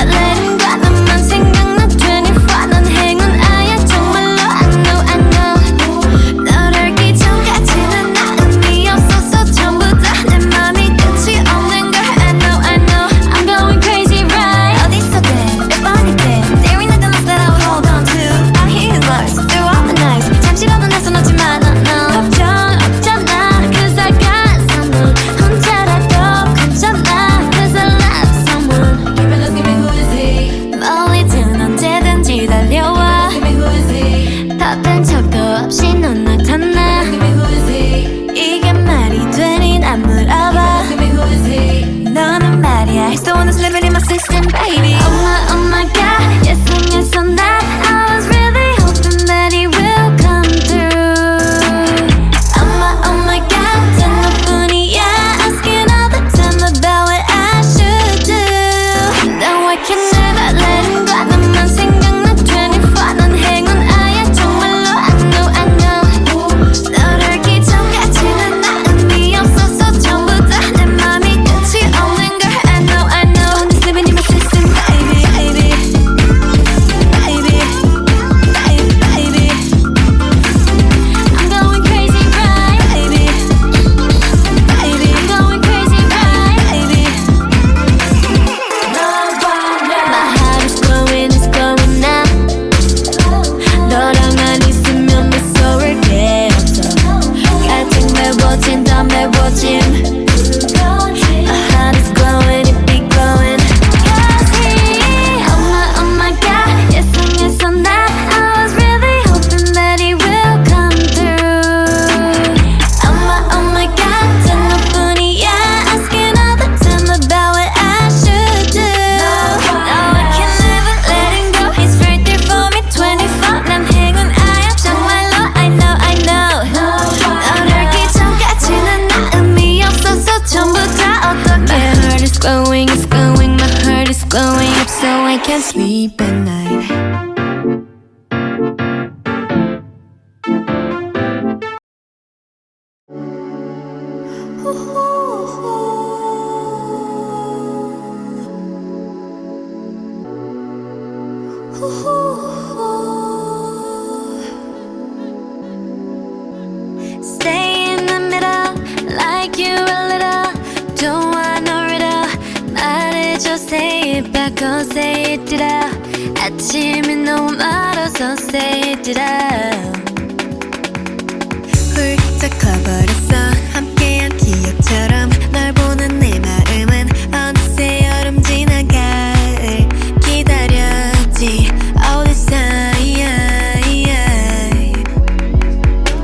D: 매워진 더 매워짐 My heart is glowing, it be glowing Oh my god, yes on that I was really hoping that he will come through Oh my god, 전부뿐이야 Asking all the time about what I should do No, I can never let him go He's right there for me 24 난 행운아야 정말로 I know 너를 기전까지는 나 의미 없어서 전부 다 어떡해 My heart is glowing, it's glowing My heart is glowing up so I can't sleep at night Stay in the middle, like you a little. Don't want no riddle. 말해줘, say it back, oh say it out. 아침이 너무 멀어서 say it out. 훌쩍 커버렸어, 함께한 기억처럼. 널 보는 내 마음은 어느새 여름 지나갈 기다렸지. All this time.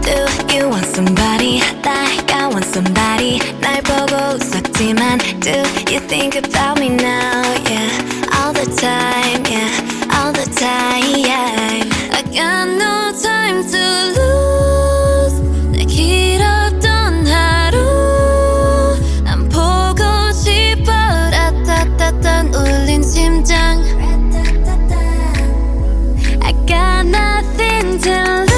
D: Do you want somebody like I want somebody 날 보고 웃었지만 Do you think about me now yeah all the time yeah all the time I got no time to lose 내 길었던 하루 난 보고 싶어 라따따따 울린 심장 I got nothing to lose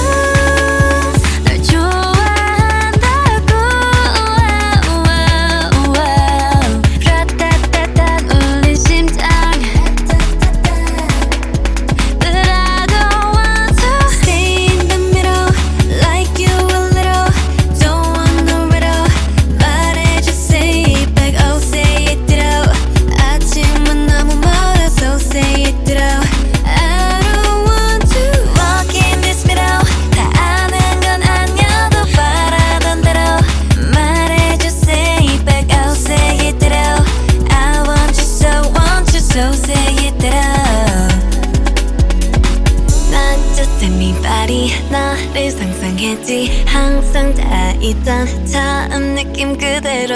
D: 너를 상상했지 항상 다 있던 처음 느낌 그대로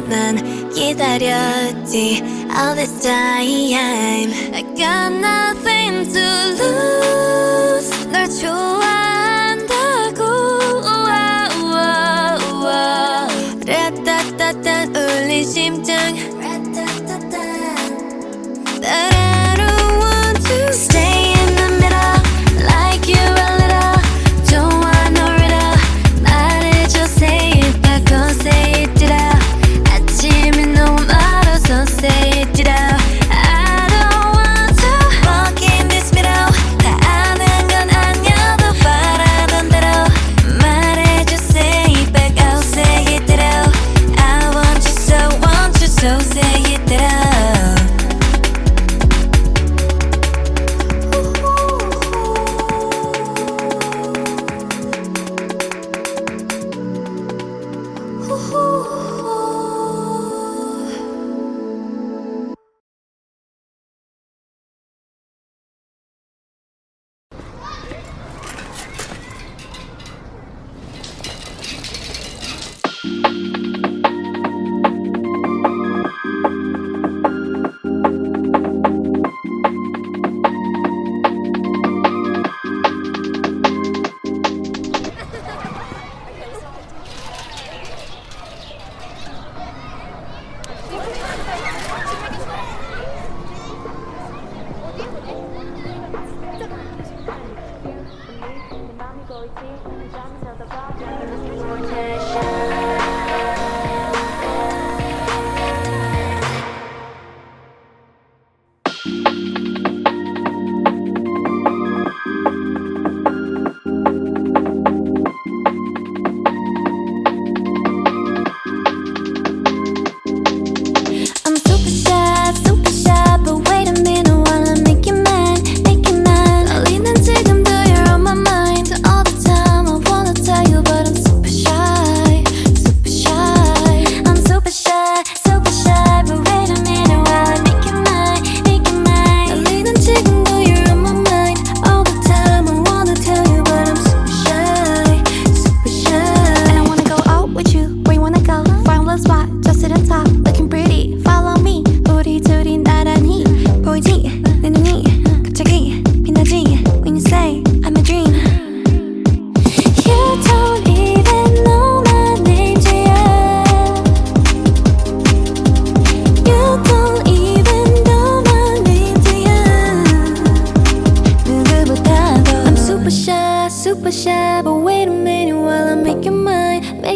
D: 난 기다렸지 All this time I got nothing to lose 널 좋아한다고 라따따따 울린 심장 But I don't want to stay in the middle like you a little Don't want no riddle 말해줘 say it back oh say it out 아침이 너무 멀어서 say it out I don't want to walk in this middle 다 아는 건 아니어도 바라던 대로 말해줘 say it back oh say it out I want you so say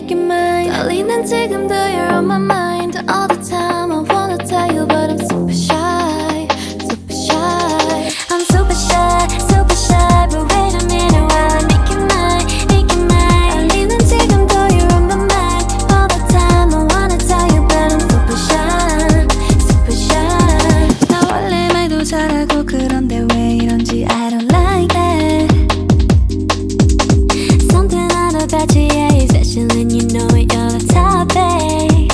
D: make you mine. 떨리는 지금도 you're on my mind all the time. I wanna tell you but I'm super shy, super shy. I'm super shy, super shy. But wait a minute while I make you mine, make you mine. 떨리는 지금도 you're on my mind all the time. I wanna tell you but I'm super shy, super shy. 나 원래 말도 잘하고 그런데 왜 이런지 I don't like it. Something out about you, yeah, you're special and you know it, you're the top, babe.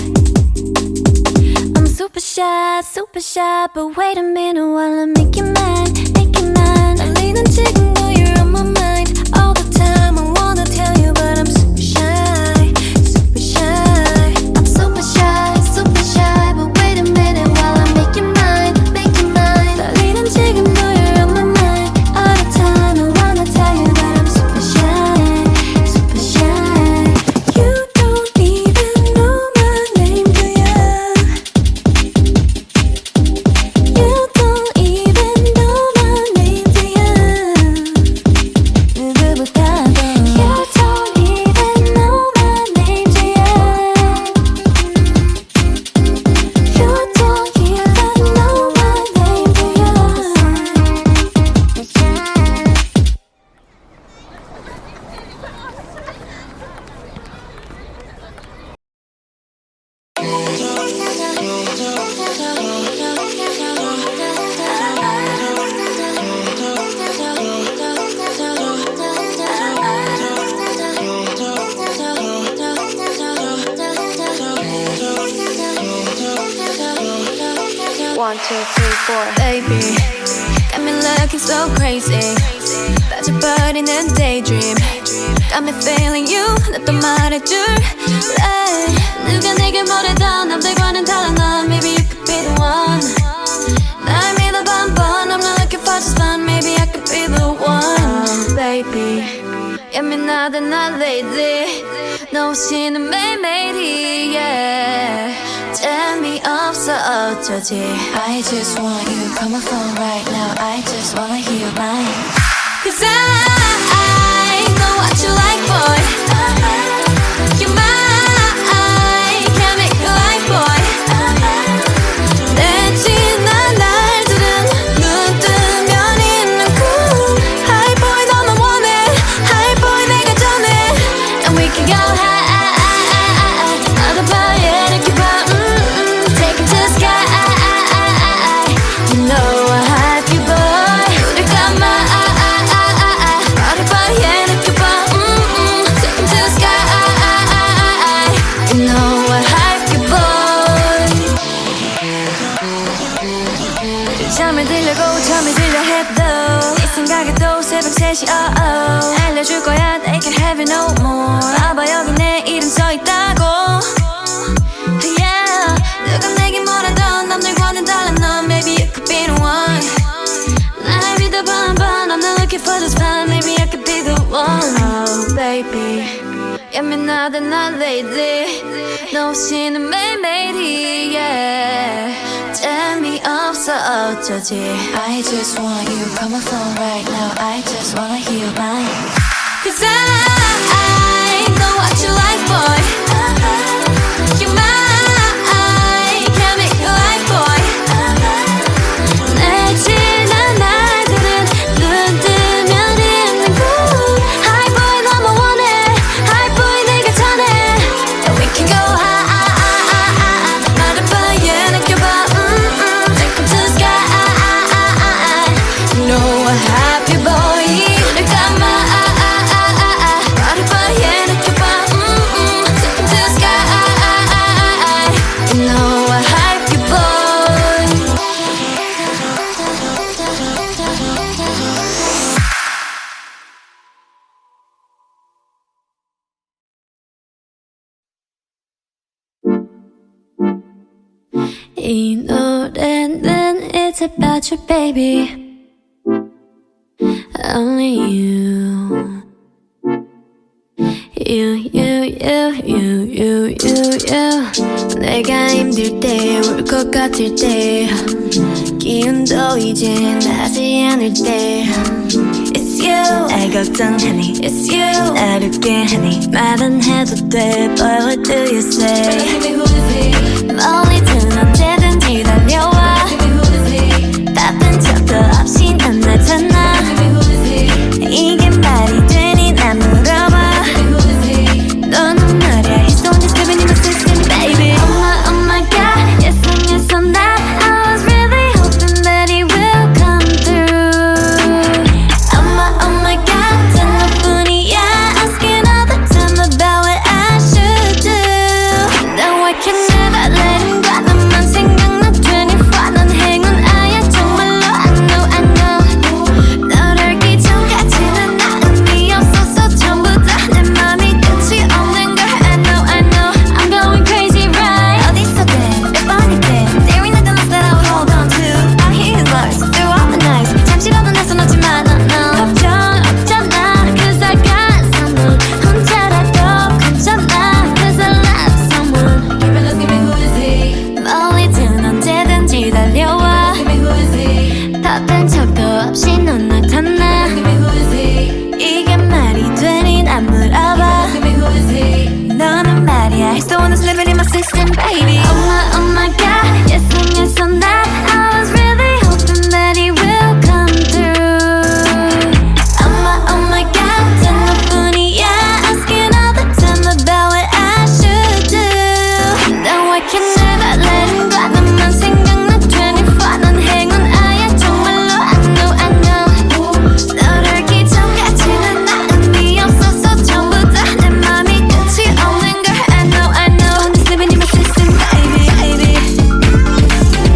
D: I'm super shy, but wait a minute while I make you mine, make you mine. 떨리는 지금도 you're on my mind all the time. I wanna tell you but I'm super shy, super shy. I'm super shy, but wait a minute while I make you mine, make you mine. 떨리는 지금도 you're on my mind all the time. I wanna tell you that I'm super shy, super shy. You don't even know my name, do ya? You don't even know my name, do ya? 누구보다도 You don't even know my name, do ya? You don't even know my name, do ya?
F: One, two, three, four.
D: Baby, got me looking so crazy. 빠져버리는 daydream. Got me feeling you. 나 또 말해줄래? 누가 내게 뭐래도 남들과는 달라 넌. Maybe you could be the one. 날 믿어봐 한번. I'm not looking for just fun. Maybe I could be the one. Baby, 예민하다 난 lately. 너 없이는 매일매일이 yeah. 재미없어 어쩌지.
E: I just want you. Call my phone right now. I just wanna hear your mind.
D: Cause I know what you like, boy. You're mine. Can't make you like, boy. 내 지난 날들은 눈 뜨면 있는 cool High boy 너만 원해. High boy 내가 전해. And we can go high. 나도 봐야 이렇게 봐. Take it to the sky. You know I have you, boy. 우릴 감아. 나를 봐야 이렇게 봐. Take it to the sky. You know I have you, boy. 잠을 들려고 잠이 들려 해도 네 생각에도 새벽 3시 알려줄 거야 they can have it no more. 봐봐 여기 내 이름 써있다고 yeah. 누가 내게 뭐라던 남들과는 달라 넌. Maybe you could be the one. 날 믿어봐 한번. I'm not looking for just fun. Maybe I could be the one. Oh baby, 예민하다 난 lately. 너 없이는 매일매일이 yeah. 재미없어 어쩌지.
E: I just want you. Call my phone right now. I just wanna hear your mind.
D: Cause I know what you like, boy. You're mine. Can't make you like, boy. 내 지난 날들은 눈 뜨면 있는 cool High boy 너만 원해. High boy 내가 전해. And we can go high. 나를 봐야 느껴봐. Take it to the sky. You know I have you, boy. 우릴 감아. 나를 봐야 느껴봐. Take it to the sky. You know I have you, boy. 이 노래는 it's about you, baby. Only you. You. 내가 힘들 때, 울 것 같을 때, 기운도 이제 나지 않을 때. It's you 날 걱정하니 It's you 날 웃게 하니 말은 해도 돼 But what do you say 멀리든 언제든지 달려와 바쁜 척도 없이 난 나타나 이게 말이 되니 난 물어봐 너는 말야 He's the one that's living in my system baby Oh my god Yes I'm that I was really hoping that he will come through Oh my god 단 너뿐이야 Asking all the time about what I should do Now I can never let him go 너만 생각나 24 넌 행운아야 정말로 I know 널 알기 전까지는 나 의미 없었어 전부 다 내 맘이 끝이 없는 걸 I know I'm going crazy right 어디서든 몇 번이든 There ain't nothing else that I would hold on to I hear his words through all the nights 잠시라도 내 손 놓지만 no 걱정 없잖아 Cause I got someone 혼자라도 괜찮아 Cause I love someone Give me who is he 멀리든 언제든지 달려와 Give me who is he 바쁜 척도 없이 넌 나타나 Give me who is he 이게 말이 되니 난 물어봐 Give me who is he 너는 말이야 He's the one that's living in my system baby Oh my god Yes I'm that I was really hoping that he will come through Oh my god 단 너뿐이야 Asking all the time about what I should do Now I can never let him go 너만 생각나 24 넌 행운아야 정말로 I know 널 알기 전까지는 나 의미 없었어 전부 다 내 맘이 끝이 없는 걸 I know I'm just living in my system baby baby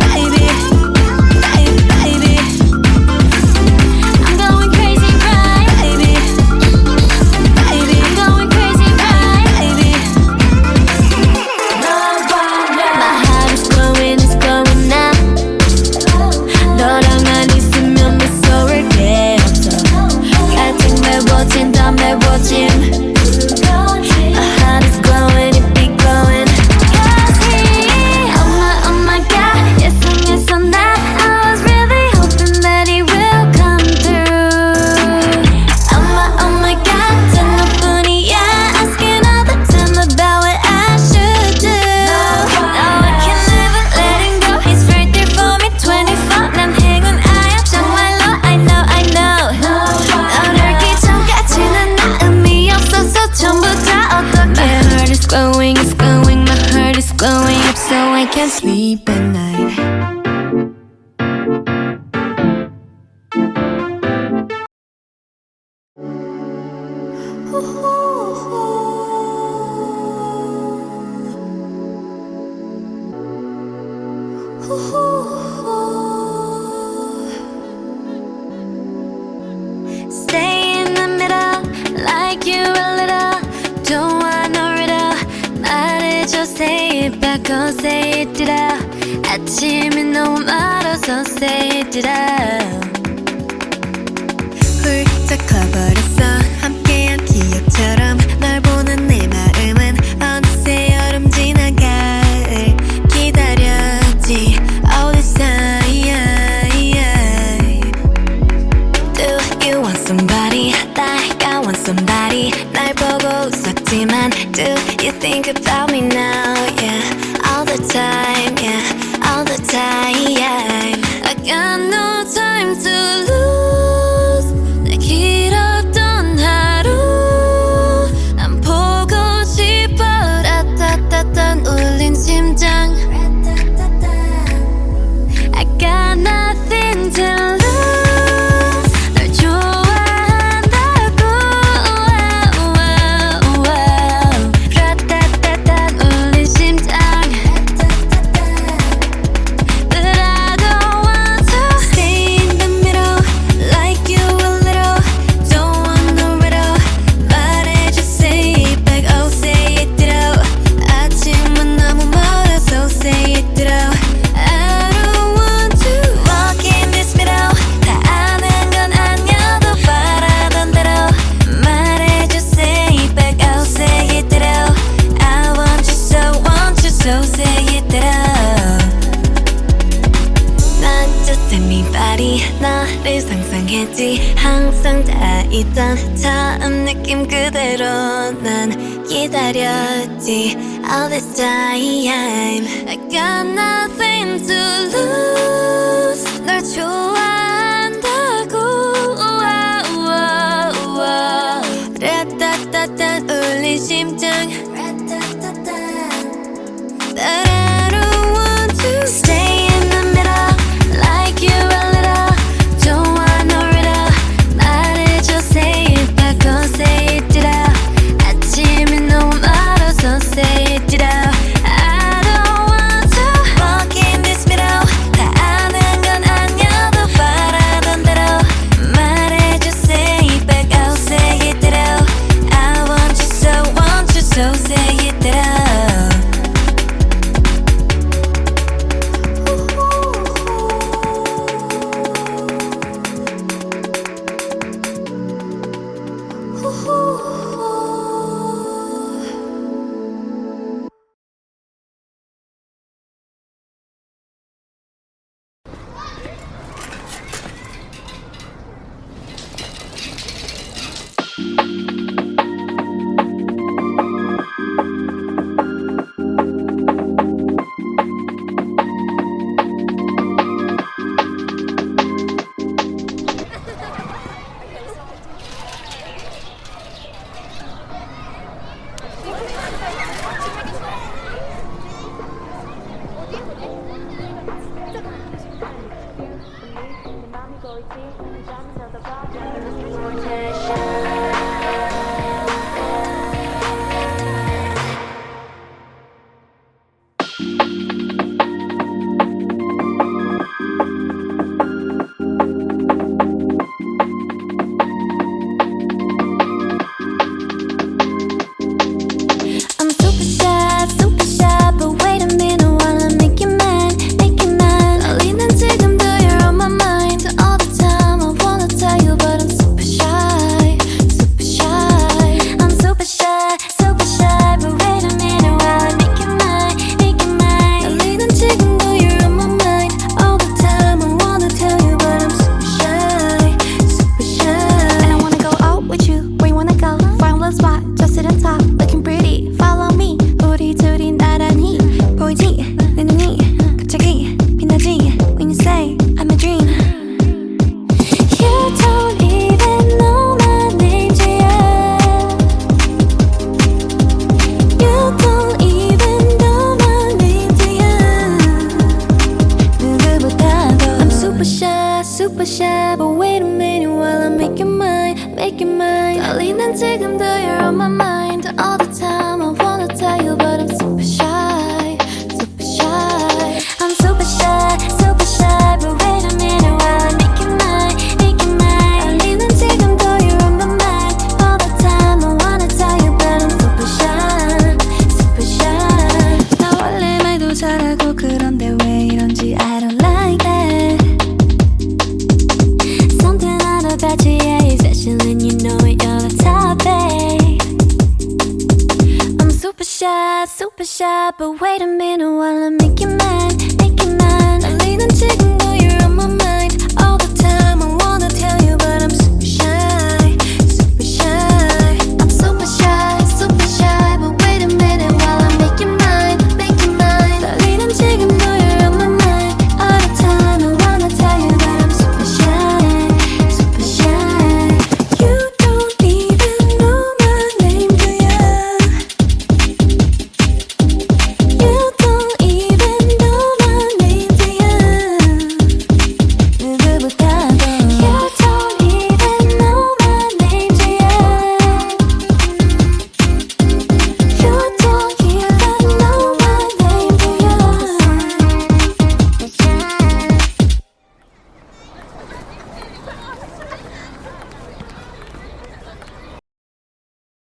D: baby baby I'm going crazy right baby baby I'm going crazy right baby My heart is glowing now 너랑만 있으면 무서울 게 없어 같은 매워진 더 매워짐 My heart is glowing it be glowing Cause he Oh my god Yes I'm that I was really hoping that he will come through Oh my god 단 너뿐이야 Asking all the time about what I should do Now I can never let him go He's right there for me 24 난 행운아야 정말로 I know 널 알기 전까지는 나 의미 없어서 전부 다 어떡해 My heart is glowing My heart is glowing up so I can't sleep at night Stay in the middle, like you a little. Don't want no riddle. 말해줘, say it back, oh say it out. 아침이 너무 멀어서 say it out. 훌쩍 커버렸어, 함께한 기억처럼. 널 보는 내 마음은 어느새 여름 지나 가을 기다렸지. All this time. Do you want somebody like I want somebody 날 보고 웃었지만 Do you think about me now yeah all the time yeah all the time I got no time to lose 내 길었던 하루 난 보고 싶어 라따따따 울린 심장 I got nothing to lose 나를 상상했지 항상 다 일단 다음 느낌 그대로 난 기다렸지 all this time. I got nothing to lose. 널 좋아한다고. 라따따따 울린 심장. But I don't want to stay in the middle like you a little. Don't want no riddle. 말해줘 say it 바꿔 say it it out. 아침이 너무 멀어서 say it it out. I don't want to walk in this middle. 다 아는 건 아니어도 바라던 대로 말해줘 say it back out say it it out. I want you so say it it out. Super shy, but wait a minute while I make your mind, make your mind. Darling, 난 지금도 you're on my mind all the time. I wanna tell you, but I'm super shy, super shy. I'm super shy, but wait a minute while I make your mind, make your mind. Darling, 난 지금도 you're on my mind all the time. I wanna tell you, but I'm super shy, super shy. 나 원래 말도 잘하고 그런데 왜 이런지 I don't like that. About you, yeah, you're special and you know it, you're the top, babe. I'm super shy, but wait a minute while I make you mine, make you mine. 달리는 지금